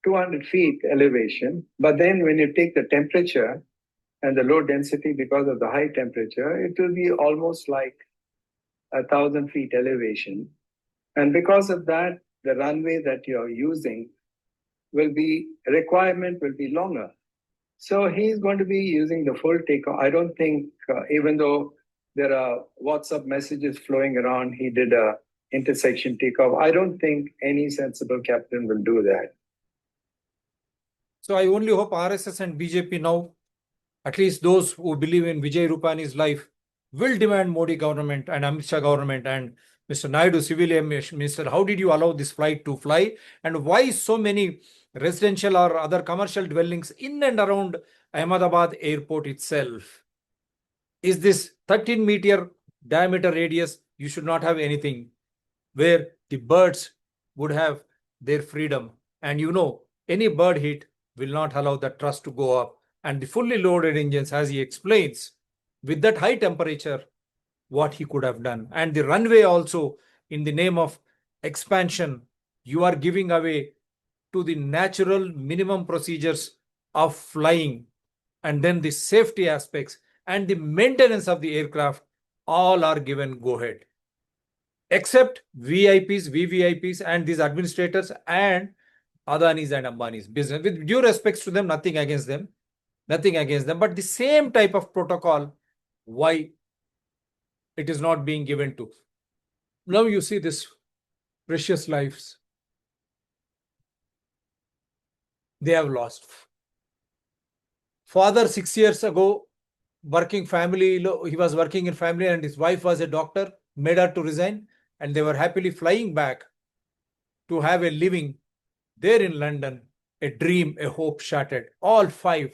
200 feet elevation, but then when you take the temperature and the low density because of the high temperature, it will be almost like 1,000 feet elevation. And because of that, the runway that you're using requirement will be longer. So he's going to be using the full takeoff. I don't think, even though there are WhatsApp messages flowing around, he did a intersection takeoff. I don't think any sensible captain will do that. So I only hope RSS and BJP now, at least those who believe in Vijay Rupani's life, will demand Modi government and Amit Shah government and Mr. Naidu, civilian minister, how did you allow this flight to fly? And why so many residential or other commercial dwellings in and around Ahmedabad airport itself? Is this 13-meter diameter radius? You should not have anything where the birds would have their freedom. And you know, any bird hit will not allow the thrust to go up. And the fully loaded engines, as he explains, with that high temperature, what he could have done. And the runway also, in the name of expansion, you are giving away to the natural minimum procedures of flying. And then the safety aspects and the maintenance of the aircraft, all are given go ahead. Except VIPs, VVIPs, and these administrators and Adani's and Ambani's business. With due respects to them, nothing against them. Nothing against them. But the same type of protocol, why it is not being given to? Now you see this precious lives they have lost. Father 6 years ago, working family, he was working in family and his wife was a doctor, made her to resign, and they were happily flying back to have a living there in London. A dream, a hope shattered. All five,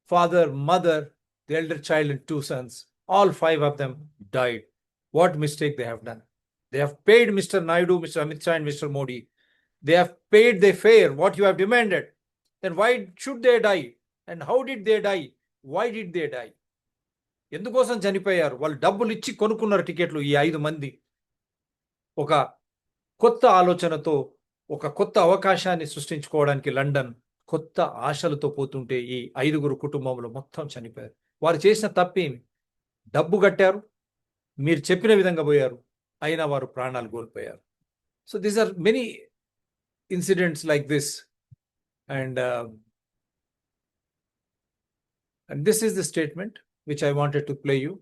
father, mother, the elder child and two sons, all five of them died. What mistake they have done? They have paid Mr. Naidu, Mr. Amit Shah and Mr. Modi. They have paid their fare, what you have demanded. Then why should they die? And how did they die? Why did they die? ఎందుకోసం చనిపోయారు? వాళ్ళు డబ్బులు ఇచ్చి కొనుక్కున్నారు టికెట్లు. ఈ 5 మంది ఒక కొత్త ఆలోచనతో ఒక కొత్త అవకాశాన్ని సృష్టించుకోవడానికి లండన్ కొత్త ఆశలతో పోతుంటే ఈ 5గురు కుటుంబంలో మొత్తం చనిపోయారు. వారు చేసిన తప్పేమి? డబ్బు కట్టారు, మీరు చెప్పిన విధంగా పోయారు, అయినా వారు ప్రాణాలు కోల్పోయారు. So these are many incidents like this. And this is the statement which I wanted to play you.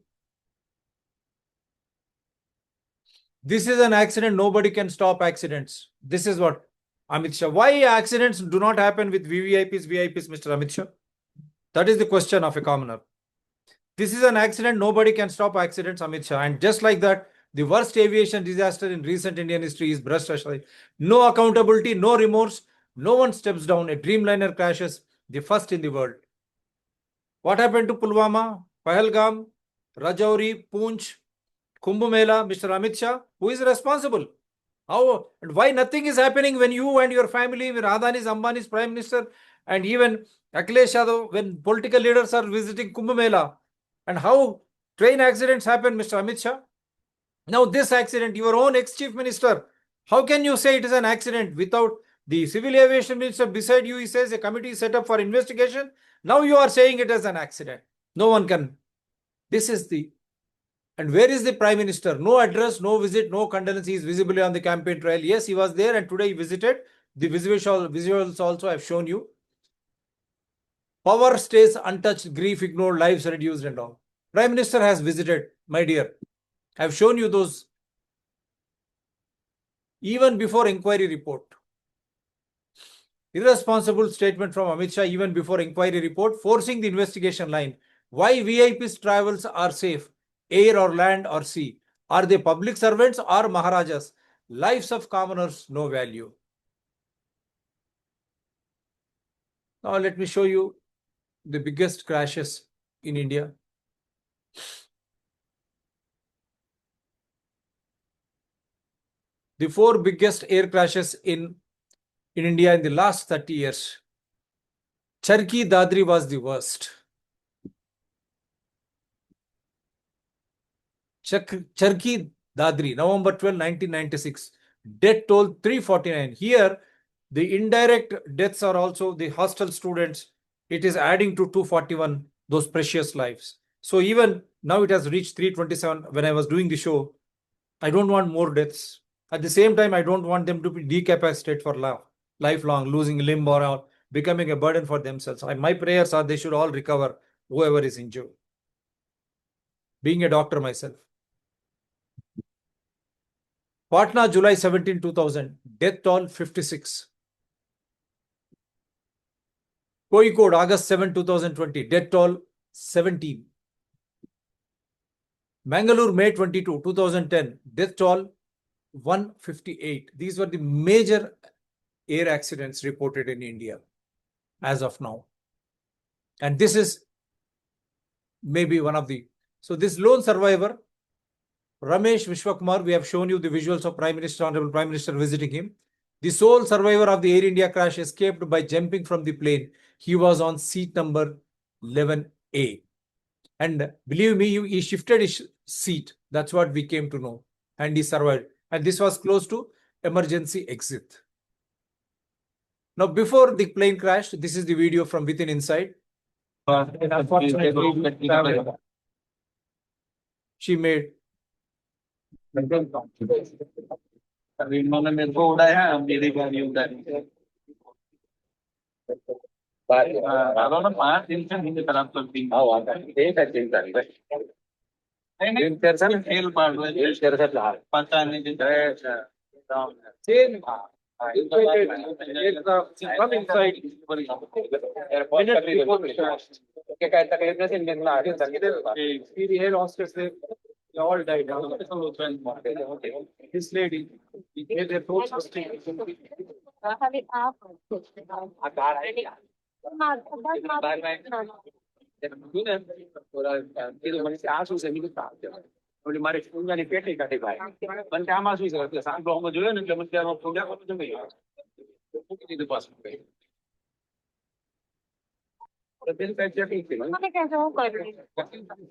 This is an accident. Nobody can stop accidents. This is what Amit Shah. Why accidents do not happen with VVIPs, VIPs, Mr. Amit Shah? That is the question of a commoner. This is an accident. Nobody can stop accidents, Amit Shah. And just like that, the worst aviation disaster in recent Indian history is brushed aside. No accountability, no remorse. No one steps down. A Dreamliner crashes, the first in the world. What happened to Pulwama, Pahalgam, Rajouri, Poonch, Kumbh Mela, Mr. Amit Shah? Who is responsible? How and why nothing is happening when you and your family, with Adani's, Ambani's Prime Minister, and even Akhilesh Yadav, when political leaders are visiting Kumbh Mela? And how train accidents happen, Mr. Amit Shah? Now this accident, your own ex-chief minister, how can you say it is an accident without the civil aviation minister beside you? He says a committee is set up for investigation. Now you are saying it as an accident. No one can. This is the. And where is the Prime Minister? No address, no visit, no condolence. He is visibly on the campaign trail. Yes, he was there and today he visited. The visuals also I have shown you. Power stays untouched, grief ignored, lives reduced and all. Prime Minister has visited, my dear. I have shown you those even before inquiry report. Irresponsible statement from Amit Shah even before inquiry report, forcing the investigation line. Why VIPs travels are safe, air or land or sea? Are they public servants or Maharajas? Lives of commoners no value. Now let me show you the biggest crashes in India. The 4 biggest air crashes in India in the last 30 years. Charkhi Dadri was the worst. Charkhi Dadri, November 12, 1996. Death toll 349. Here, the indirect deaths are also the hostel students. It is adding to 241, those precious lives. So even now it has reached 327. When I was doing the show, I don't want more deaths. At the same time, I don't want them to be decapacitated for lifelong, losing limb or all, becoming a burden for themselves. My prayers are they should all recover, whoever is injured. Being a doctor myself. Patna, July 17, 2000. Death toll 56. Kozhikode, August 7, 2020. Death toll 17. Mangalore, May 22, 2010. Death toll 158. These were the major air accidents reported in India as of now. And this is maybe one of the... So this lone survivor, Ramesh Vishwakumar, we have shown you the visuals of Honorable Prime Minister visiting him. The sole survivor of the Air India crash escaped by jumping from the plane. He was on seat number 11A. And believe me, he shifted his seat. That's what we came to know. And he survived. And this was close to emergency exit. Now, before the plane crashed, this is the video from within inside. She made. इन्होंने मेरे को उड़ाया मेरी गाड़ी उड़ाई ना 5 दिन से मुझे खराब कर दी खेल पाड़ रहे पता नहीं They all died. This lady, their throats were stinging.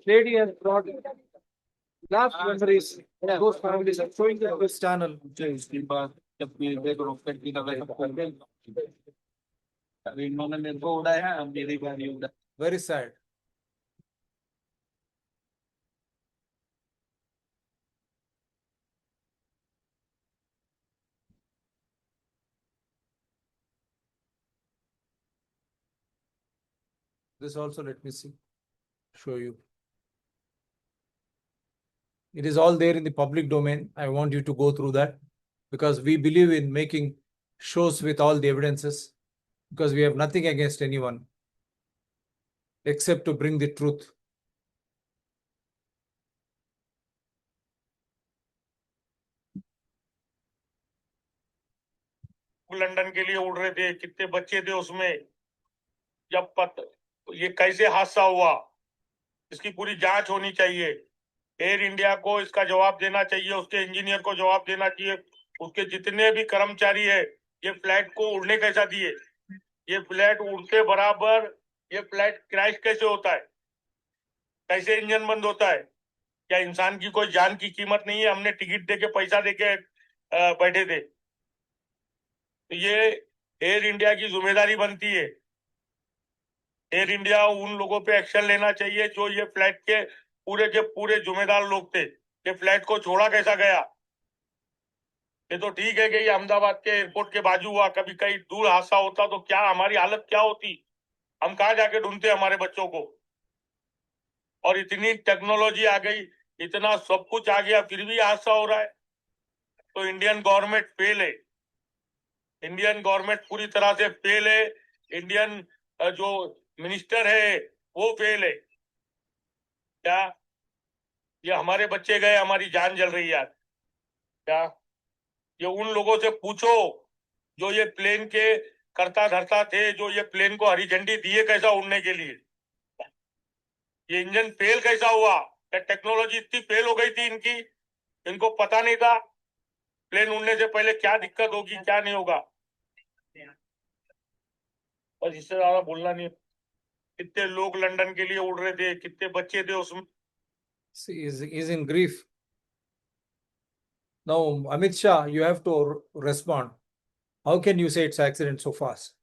Lady has brought last memories. Those families are showing the this channel. Very sad. This also, let me see, show you. It is all there in the public domain. I want you to go through that because we believe in making shows with all the evidences because we have nothing against anyone except to bring the truth. London के लिए उड़ रहे थे, कितने बच्चे थे उसमें, जब ये कैसे हादसा हुआ, इसकी पूरी जांच होनी चाहिए। एयर इंडिया को इसका जवाब देना चाहिए, उसके इंजीनियर को जवाब देना चाहिए, उसके जितने भी कर्मचारी है, ये फ्लाइट को उड़ने कैसा दिए, ये फ्लाइट उड़ते बराबर ये फ्लाइट क्रैश कैसे होता है, कैसे इंजन बंद होता है, क्या इंसान की कोई जान की कीमत नहीं है? हमने टिकट देके पैसा देके बैठे थे, तो ये एयर इंडिया की जिम्मेदारी बनती है। एयर इंडिया उन लोगों पे एक्शन लेना चाहिए जो ये फ्लाइट के पूरे जिम्मेदार लोग थे। ये फ्लाइट को छोड़ा कैसा गया? ये तो ठीक है कि ये अहमदाबाद के एयरपोर्ट के बाजू हुआ, कभी कहीं दूर हादसा होता तो क्या हमारी हालत क्या होती? हम कहाँ जाके ढूंढते हमारे बच्चों को? और इतनी टेक्नोलॉजी आ गई, इतना सब कुछ आ गया, फिर भी हादसा हो रहा है। तो इंडियन गवर्नमेंट फेल है, इंडियन गवर्नमेंट पूरी तरह से फेल है, इंडियन जो मिनिस्टर है वो फेल है। क्या ये हमारे बच्चे गए, हमारी जान जल रही है यार? क्या ये उन लोगों से पूछो जो ये प्लेन के करता धरता थे जो ये प्लेन को हरी झंडी दिए कैसा उड़ने के लिए। ये इंजन फेल कैसा हुआ? क्या टेक्नोलॉजी इतनी फेल हो गई थी इनकी, इनको पता नहीं था प्लेन उड़ने से पहले क्या दिक्कत होगी क्या नहीं होगा। बस इससे ज्यादा बोलना नहीं। कितने लोग लंदन के लिए उड़ रहे थे, कितने बच्चे थे उसमें। is in grief. Now, Amit Shah, you have to respond. How can you say it's accident so fast?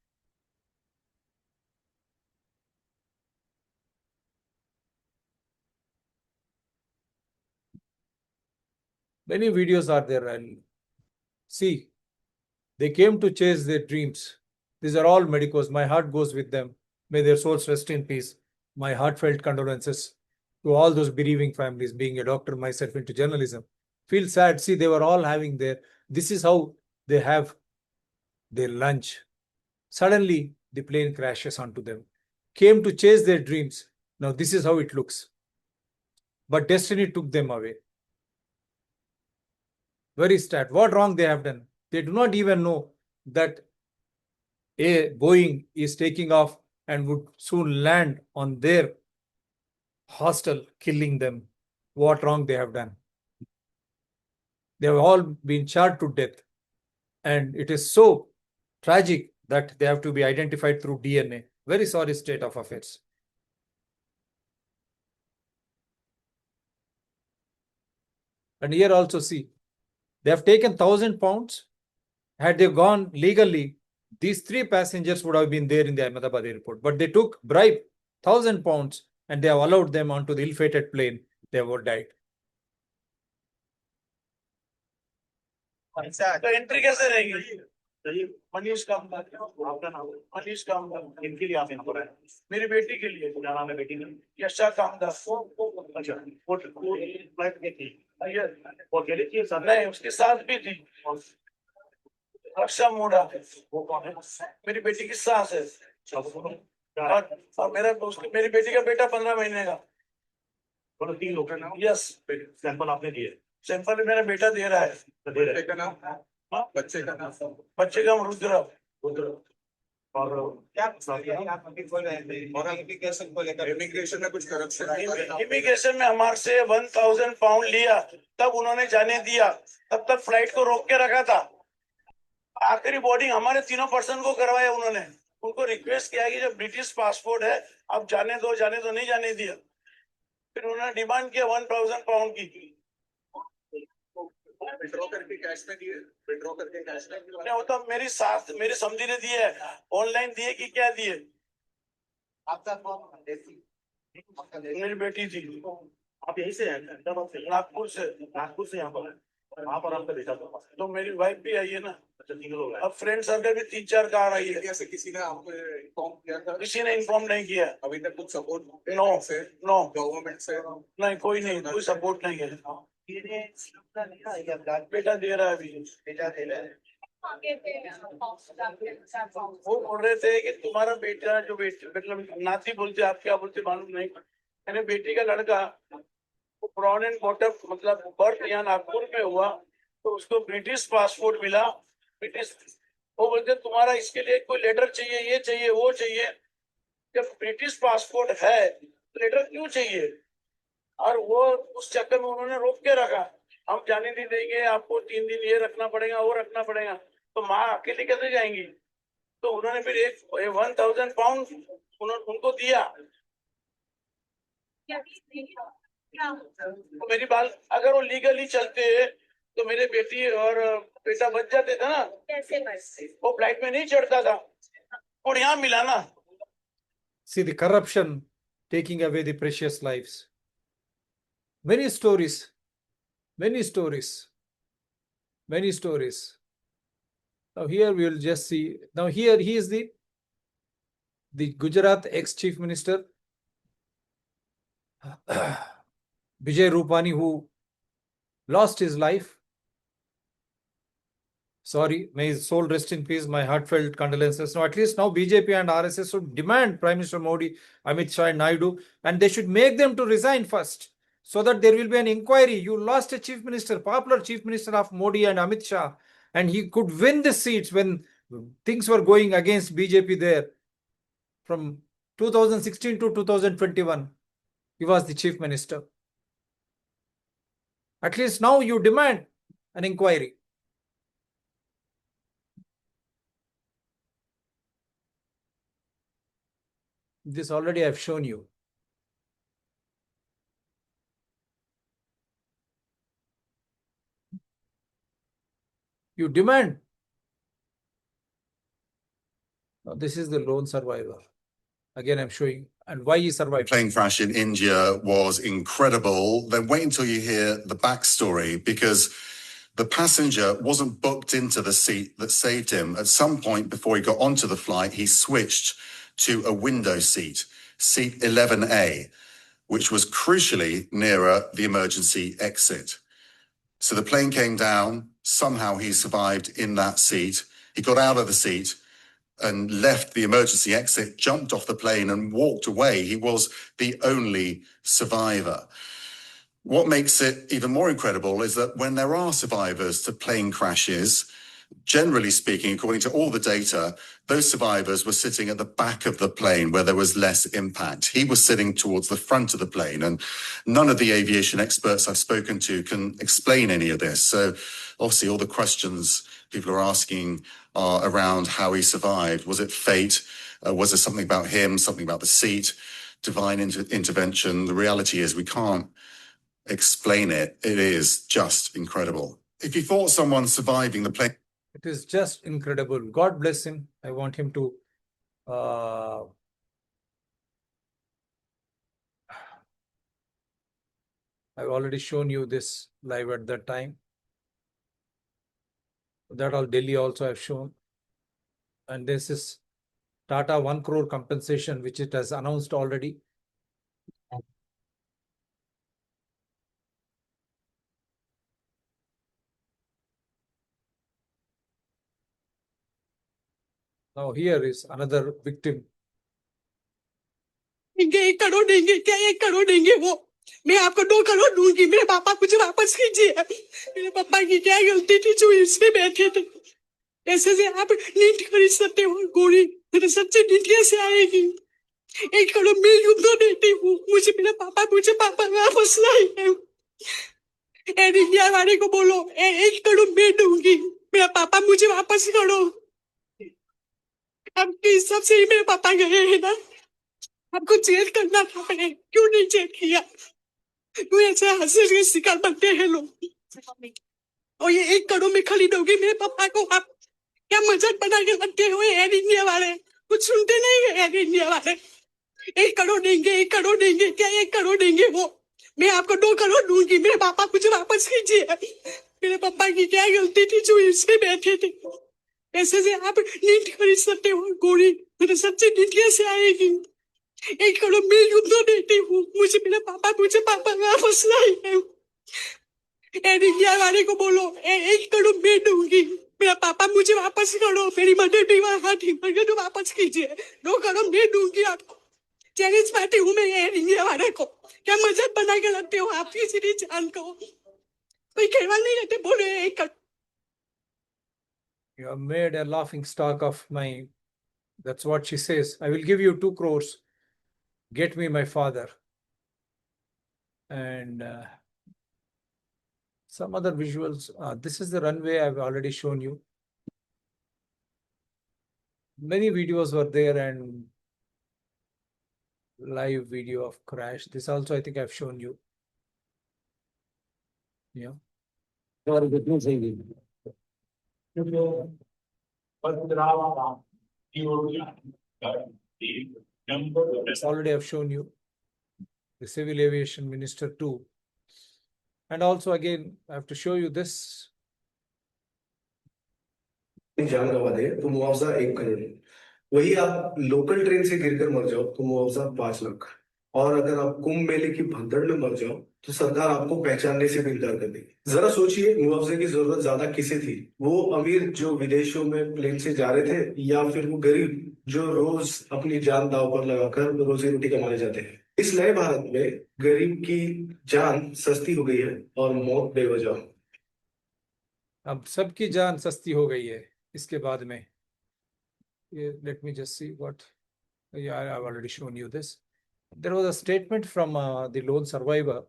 Many videos are there, and see, they came to chase their dreams. These are all medicos. My heart goes with them. May their souls rest in peace. My heartfelt condolences to all those bereaving families. Being a doctor myself into journalism, feel sad. See, they were all having this is how they have their lunch. Suddenly, the plane crashes onto them. Came to chase their dreams. Now, this is how it looks. But destiny took them away. Very sad. What wrong they have done? They do not even know that a Boeing is taking off and would soon land on their hostel, killing them. What wrong they have done? They have all been charged to death. And it is so tragic that they have to be identified through DNA. Very sorry state of affairs. And here also see, they have taken 1,000 pounds. Had they gone legally, these 3 passengers would have been there in the Ahmedabad airport. But they took bribe, 1,000 pounds, and they have allowed them onto the ill-fated plane. They have all died. तो entry कैसे रहेगी? मनीष काम आपका नाम मनीष काम इनके लिए आप यहाँ पर आए? मेरी बेटी के लिए। क्या नाम है बेटी का? यशा कामदास। अच्छा, वो फ्लाइट में थी वो अकेले थी? नहीं, उसके साथ भी थी रक्षा मोड़ा। वो कौन है? मेरी बेटी की सास है। और मेरी बेटी का बेटा 15 महीने का। 3 लोग हैं ना? यस। सैंपल आपने दिए? सैंपल मेरा बेटा दे रहा है। बच्चे का नाम? बच्चे का नाम? बच्चे का रुद्र। और क्या इमिग्रेशन को लेकर? इमिग्रेशन में कुछ करप्शन? इमिग्रेशन में हमारे से 1,000 पाउंड लिया, तब उन्होंने जाने दिया। तब तक फ्लाइट को रोक के रखा था। आखिरी बोर्डिंग हमारे 3 पर्सन को करवाया उन्होंने। उनको रिक्वेस्ट किया कि जब ब्रिटिश पासपोर्ट है आप जाने दो, नहीं जाने दिया। फिर उन्होंने डिमांड किया 1,000 पाउंड की। विड्रॉ करके कैश में दिए? विड्रॉ करके कैश में नहीं, वो तो मेरी साथ मेरी समझी ने दिए। ऑनलाइन दिए कि क्या दिए? मेरी बेटी थी। आप यहीं से हैं? नागपुर से। नागपुर से यहाँ पर वहाँ पर आपका बेटा था? तो मेरी वाइफ भी आई है ना। अच्छा, 3 लोग। अब फ्रेंड सर्कल भी 3-4 कार आई है। किसी ने आपको इन्फॉर्म किया था? किसी ने इन्फॉर्म नहीं किया अभी तक। कुछ सपोर्ट? नो गवर्नमेंट से नहीं, कोई नहीं, कोई सपोर्ट नहीं है। बेटा दे रहा है अभी। बेटा दे रहा है। वो बोल रहे थे कि तुम्हारा बेटा जो मतलब नाती बोलते, आप क्या बोलते मालूम नहीं। मैंने बेटी का लड़का वो ब्राउन एंड बॉटम मतलब बर्थ यहाँ नागपुर में हुआ, तो उसको ब्रिटिश पासपोर्ट मिला। ब्रिटिश वो बोलते तुम्हारा इसके लिए कोई लेटर चाहिए, ये चाहिए, वो चाहिए। जब ब्रिटिश पासपोर्ट है तो लेटर क्यों चाहिए? और वो उस चक्कर में उन्होंने रोक के रखा। हम जाने नहीं देंगे, आपको 3 दिन ये रखना पड़ेगा, वो रखना पड़ेगा। तो माँ अकेले कैसे जाएंगी? तो उन्होंने फिर 1,000 पाउंड उनको दिया। तो मेरी बात, अगर वो लीगली चलते तो मेरे बेटी और बेटा बच जाते था ना। कैसे? वो फ्लाइट में नहीं चढ़ता था और यहाँ मिला ना। See the corruption taking away the precious lives. Many stories, many stories, many stories. Now here we will just see. Now here he is the Gujarat ex-chief minister, Vijay Rupani, who lost his life. Sorry, may his soul rest in peace. My heartfelt condolences. Now, at least now BJP and RSS should demand Prime Minister Modi, Amit Shah and Naidu, and they should make them to resign first, so that there will be an inquiry. You lost a chief minister, popular chief minister of Modi and Amit Shah, and he could win the seats when things were going against BJP there from 2016 to 2021. He was the chief minister. At least now you demand an inquiry. This already I've shown you. You demand. Now, this is the lone survivor. Again, I'm showing and why he survived. Plane crash in India was incredible. Then wait until you hear the backstory, because the passenger wasn't booked into the seat that saved him. At some point before he got onto the flight, he switched to a window seat, seat 11A, which was crucially nearer the emergency exit. So the plane came down. Somehow he survived in that seat. He got out of the seat and left the emergency exit, jumped off the plane and walked away. He was the only survivor. What makes it even more incredible is that when there are survivors to plane crashes, generally speaking, according to all the data, those survivors were sitting at the back of the plane where there was less impact. He was sitting towards the front of the plane, and none of the aviation experts I've spoken to can explain any of this. So obviously all the questions people are asking are around how he survived. Was it fate? Was there something about him, something about the seat, divine intervention? The reality is we can't explain it. It is just incredible. If you thought someone surviving the plane... It is just incredible. God bless him. I want him to I've already shown you this live at that time. That all Delhi also I've shown. And this is Tata 1 crore compensation, which it has announced already. Now here is another victim. देंगे 1 करोड़ देंगे क्या 1 करोड़ देंगे वो मैं आपको 2 करोड़ दूंगी मेरे पापा मुझे वापस कीजिए मेरे पापा की क्या गलती थी जो इसमें बैठे थे ऐसे से आप नींद खरीद सकते हो गोली मेरे सच्चे नींद कैसे आएगी 1 करोड़ मैं यूं तो देती हूँ मुझे मुझे पापा वापस लाइए एयर इंडिया वाले को बोलो 1 करोड़ मैं दूंगी मेरा पापा मुझे वापस करो आपके हिसाब से ही मेरे पापा गए हैं ना आपको जेल करना था मैंने क्यों नहीं जेल किया क्यों ऐसे हासिल के शिकार बनते हैं लोग और ये 1 करोड़ में खरीदोगे मेरे पापा को आप क्या मजाक बना के लगते हो एयर इंडिया वाले कुछ सुनते नहीं है एयर इंडिया वाले 1 करोड़ देंगे 1 करोड़ देंगे क्या 1 करोड़ देंगे वो मैं आपको 2 करोड़ दूंगी मेरे पापा मुझे वापस कीजिए मेरे पापा की क्या गलती थी जो इसमें बैठे थे ऐसे से आप नींद खरीद सकते हो गोली मेरे सच्चे नींद कैसे आएगी 1 करोड़ मैं यूं तो देती हूँ मुझे पापा वापस लाइए एयर इंडिया वाले को बोलो 1 करोड़ मैं दूंगी मेरा पापा मुझे वापस करो मेरी मदर भी वहाँ थी मुझे तो वापस कीजिए 2 करोड़ मैं दूंगी आपको चैलेंज पाती हूँ मैं एयर इंडिया वाले को क्या मजाक बना के लगते हो आप किसी भी जान को कोई कहवा नहीं रहते बोले 1 crore You have made a laughing stock of my, that's what she says. I will give you 2 crores. Get me my father. And some other visuals. This is the runway I've already shown you. Many videos were there and live video of crash. This also I think I've shown you. Yeah. Already I've shown you the civil aviation minister too. And also again, I have to show you this. जान गवा दे तो मुआवजा 1 करोड़ वही आप local train से गिरकर मर जाओ तो मुआवजा 5 लाख और अगर आप कुंभ मेले की भगदड़ में मर जाओ तो सरकार आपको पहचानने से भी इनकार कर देगी जरा सोचिए मुआवजे की जरूरत ज्यादा किसे थी वो अमीर जो विदेशों में प्लेन से जा रहे थे या फिर वो गरीब जो रोज अपनी जान दांव पर लगाकर रोजी रोटी कमाने जाते हैं इस नए भारत में गरीब की जान सस्ती हो गई है और मौत बेवजह अब सबकी जान सस्ती हो गई है इसके बाद में let me just see what. Yeah, I've already shown you this. There was a statement from the lone survivor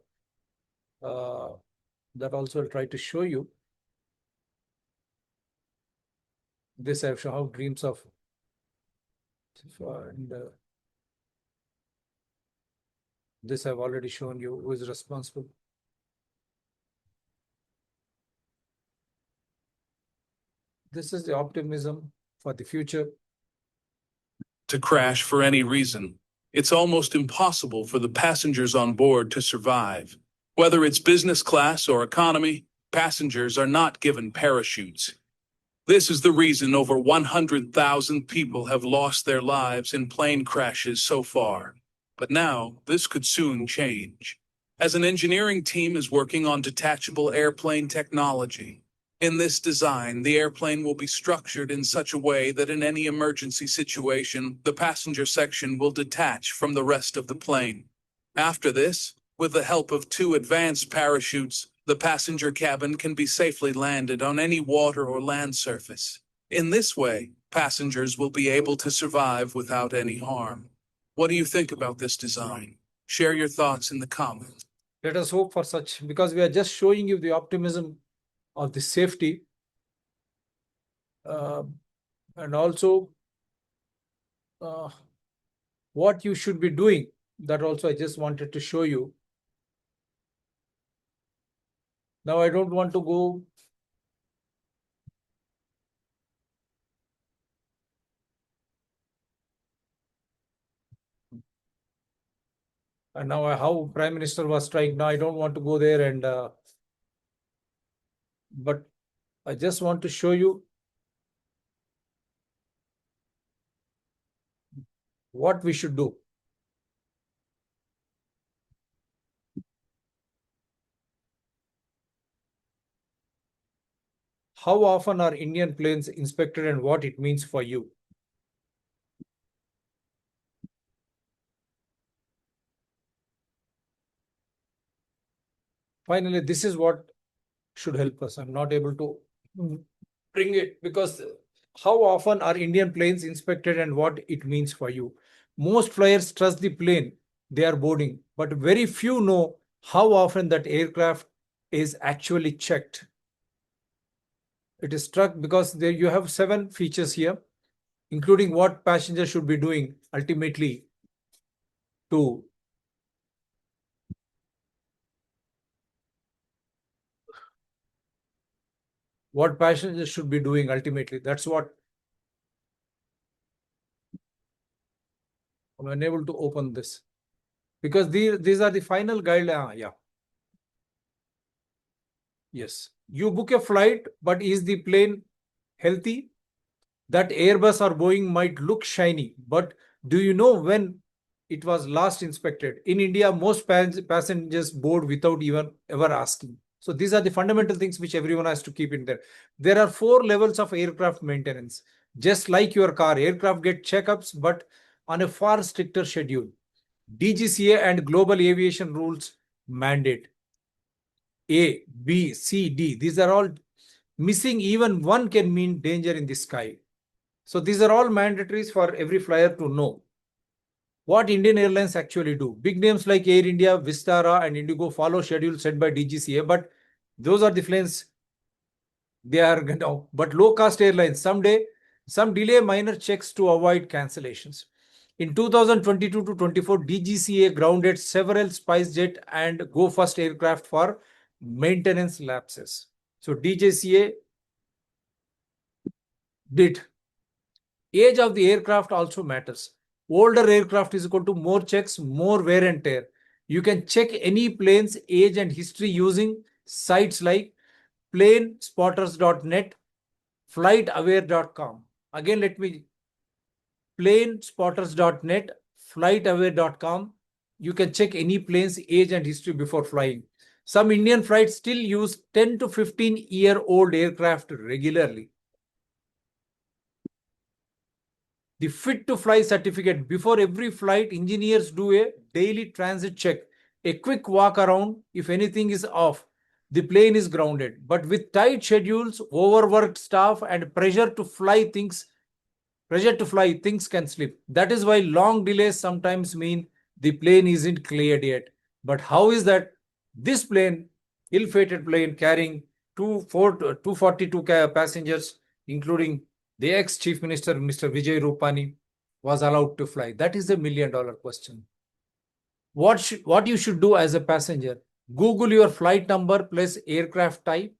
that also I'll try to show you. This I've shown how dreams of and this I've already shown you who is responsible. This is the optimism for the future. To crash for any reason, it's almost impossible for the passengers on board to survive. Whether it's business class or economy, passengers are not given parachutes. This is the reason over 100,000 people have lost their lives in plane crashes so far. But now, this could soon change. As an engineering team is working on detachable airplane technology. In this design, the airplane will be structured in such a way that in any emergency situation, the passenger section will detach from the rest of the plane. After this, with the help of 2 advanced parachutes, the passenger cabin can be safely landed on any water or land surface. In this way, passengers will be able to survive without any harm. What do you think about this design? Share your thoughts in the comments. Let us hope for such, because we are just showing you the optimism of the safety. And also what you should be doing. That also I just wanted to show you. Now I don't want to go. And now how Prime Minister was trying. Now I don't want to go there and but I just want to show you what we should do. How often are Indian planes inspected and what it means for you? Finally, this is what should help us. I'm not able to bring it because how often are Indian planes inspected and what it means for you? Most flyers trust the plane they are boarding, but very few know how often that aircraft is actually checked. It is struck because there you have 7 features here, including what passengers should be doing ultimately to what passengers should be doing ultimately. That's what I'm unable to open this because these are the final guidelines. Yeah. Yes. You book a flight, but is the plane healthy? That Airbus or Boeing might look shiny, but do you know when it was last inspected? In India, most passengers board without even ever asking. So these are the fundamental things which everyone has to keep in there. There are 4 levels of aircraft maintenance. Just like your car, aircraft get checkups, but on a far stricter schedule. DGCA and global aviation rules mandate. A, B, C, D. These are all missing. Even one can mean danger in the sky. So these are all mandatories for every flyer to know. What Indian Airlines actually do. Big names like Air India, Vistara and Indigo follow schedules set by DGCA, but those are the planes they are but low-cost airlines, some delay minor checks to avoid cancellations. In 2022 to 24, DGCA grounded several SpiceJet and Go First aircraft for maintenance lapses. So DGCA did. Age of the aircraft also matters. Older aircraft is equal to more checks, more wear and tear. You can check any plane's age and history using sites like planespotters.net, flightaware.com. Again, let me planespotters.net, flightaware.com. You can check any plane's age and history before flying. Some Indian flights still use 10 to 15-year-old aircraft regularly. The fit to fly certificate. Before every flight, engineers do a daily transit check, a quick walk around. If anything is off, the plane is grounded. But with tight schedules, overworked staff and pressure to fly things pressure to fly, things can slip. That is why long delays sometimes mean the plane isn't cleared yet. But how is that this plane, ill-fated plane carrying 242 passengers, including the ex-chief minister, Mr. Vijay Rupani, was allowed to fly? That is the $1 million question. What you should do as a passenger? Google your flight number plus aircraft type.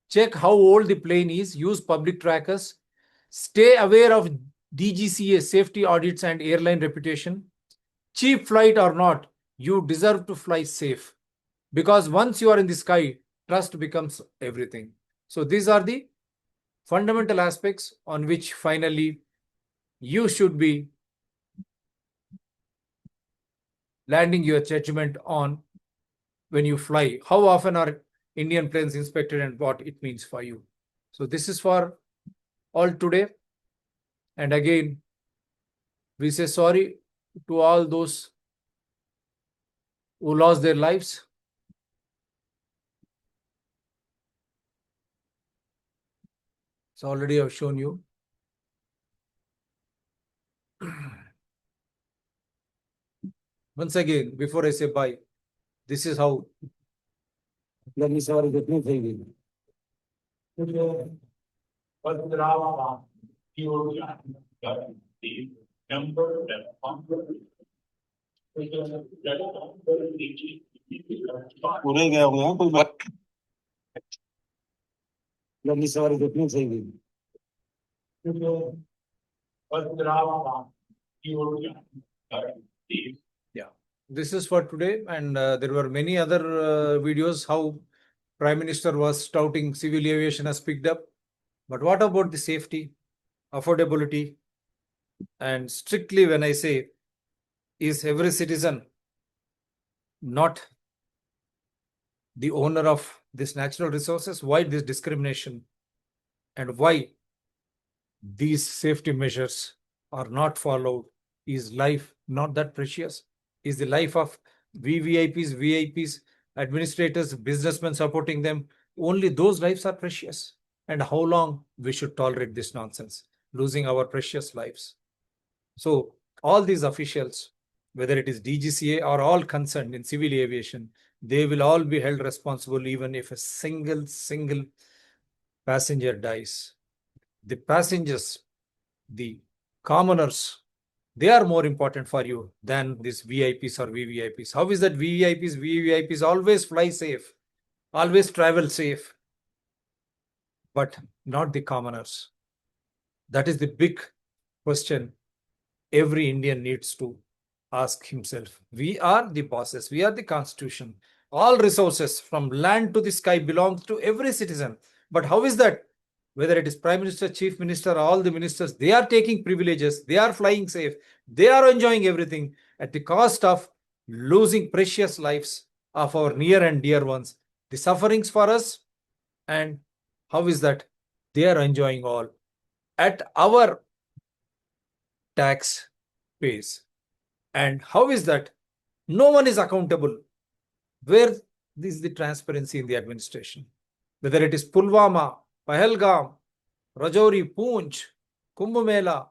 Check how old the plane is. Use public trackers. Stay aware of DGCA safety audits and airline reputation. Cheap flight or not, you deserve to fly safe. Because once you are in the sky, trust becomes everything. So these are the fundamental aspects on which finally you should be landing your judgment on when you fly. How often are Indian planes inspected and what it means for you? So this is for all today. And again, we say sorry to all those who lost their lives. So already I've shown you. Once again, before I say bye, this is how. Let me sorry, let me say it. पूरे गए होंगे कोई बात Let me sorry, let me say it. Yeah, this is for today, and there were many other videos how Prime Minister was touting civil aviation has picked up. But what about the safety, affordability, and strictly when I say, is every citizen not the owner of this natural resources? Why this discrimination? And why these safety measures are not followed? Is life not that precious? Is the life of VVIPs, administrators, businessmen supporting them, only those lives are precious? And how long we should tolerate this nonsense, losing our precious lives? So all these officials, whether it is DGCA or all concerned in civil aviation, they will all be held responsible even if a single passenger dies. The passengers, the commoners, they are more important for you than these VIPs or VVIPs. How is that VVIPs always fly safe, always travel safe, but not the commoners? That is the big question every Indian needs to ask himself. We are the bosses. We are the constitution. All resources from land to the sky belongs to every citizen. But how is that? Whether it is Prime Minister, Chief Minister, all the ministers, they are taking privileges. They are flying safe. They are enjoying everything at the cost of losing precious lives of our near and dear ones. The sufferings for us, and how is that? They are enjoying all at our tax pays. And how is that? No one is accountable. Where is the transparency in the administration? Whether it is Pulwama, Pahalgam, Rajouri, Poonch, Kumbh Mela,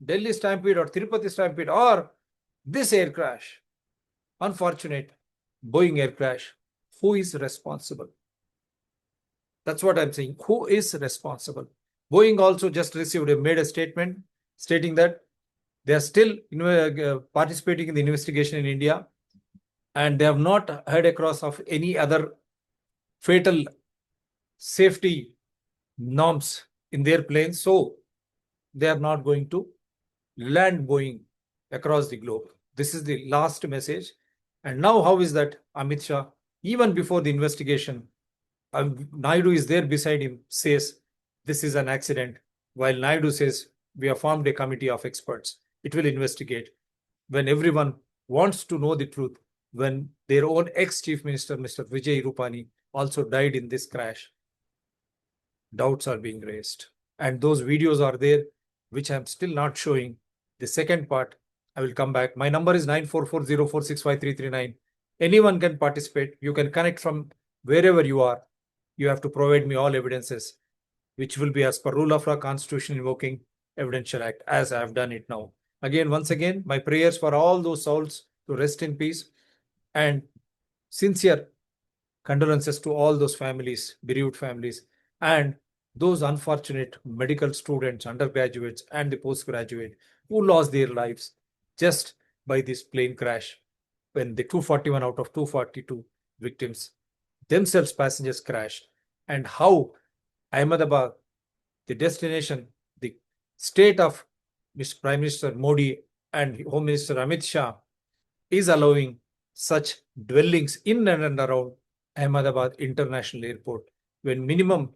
Delhi Stampede or Tirupati Stampede, or this air crash, unfortunate Boeing air crash, who is responsible? That's what I'm saying. Who is responsible? Boeing also just made a statement stating that they are still participating in the investigation in India, and they have not heard across of any other fatal safety norms in their planes. So they are not going to land Boeing across the globe. This is the last message. And now how is that Amit Shah, even before the investigation, Naidu is there beside him, says this is an accident, while Naidu says we have formed a committee of experts. It will investigate. When everyone wants to know the truth, when their own ex-chief minister, Mr. Vijay Rupani, also died in this crash, doubts are being raised. And those videos are there, which I'm still not showing. The second part, I will come back. My number is 9440465339. Anyone can participate. You can connect from wherever you are. You have to provide me all evidences, which will be as per rule of law, constitution invoking, Evidential Act, as I have done it now. Again, once again, my prayers for all those souls to rest in peace, and sincere condolences to all those families, bereaved families, and those unfortunate medical students, undergraduates, and the postgraduate who lost their lives just by this plane crash when the 241 out of 242 victims themselves passengers crashed, and how Ahmedabad, the destination, the state of Mr. Prime Minister Modi and Home Minister Amit Shah is allowing such dwellings in and around Ahmedabad International Airport, when minimum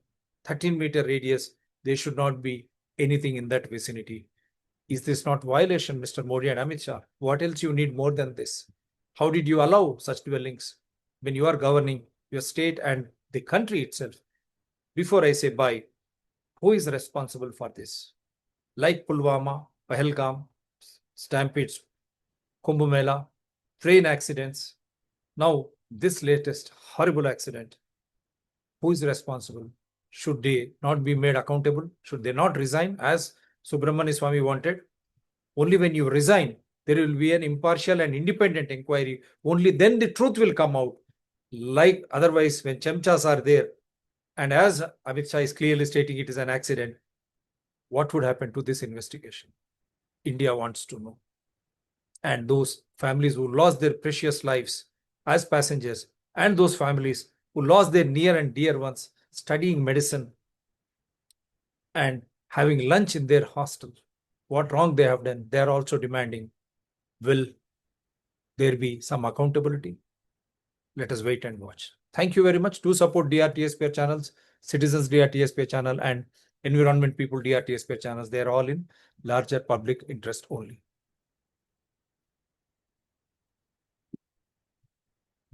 13-meter radius, there should not be anything in that vicinity. Is this not violation, Mr. Modi and Amit Shah? What else you need more than this? How did you allow such dwellings when you are governing your state and the country itself? Before I say bye, who is responsible for this? Like Pulwama, Pahalgam, stampedes, Kumbh Mela, train accidents, now this latest horrible accident. Who is responsible? Should they not be made accountable? Should they not resign as Subramanian Swamy wanted? Only when you resign, there will be an impartial and independent inquiry. Only then the truth will come out. Like otherwise, when chamchas are there, and as Amit Shah is clearly stating it is an accident, what would happen to this investigation? India wants to know. And those families who lost their precious lives as passengers, and those families who lost their near and dear ones studying medicine and having lunch in their hostel, what wrong they have done, they are also demanding, will there be some accountability? Let us wait and watch. Thank you very much. Do support DRTSPR channels, Citizens DRTSPR channel, and Environment People DRTSPR channels. They are all in larger public interest only.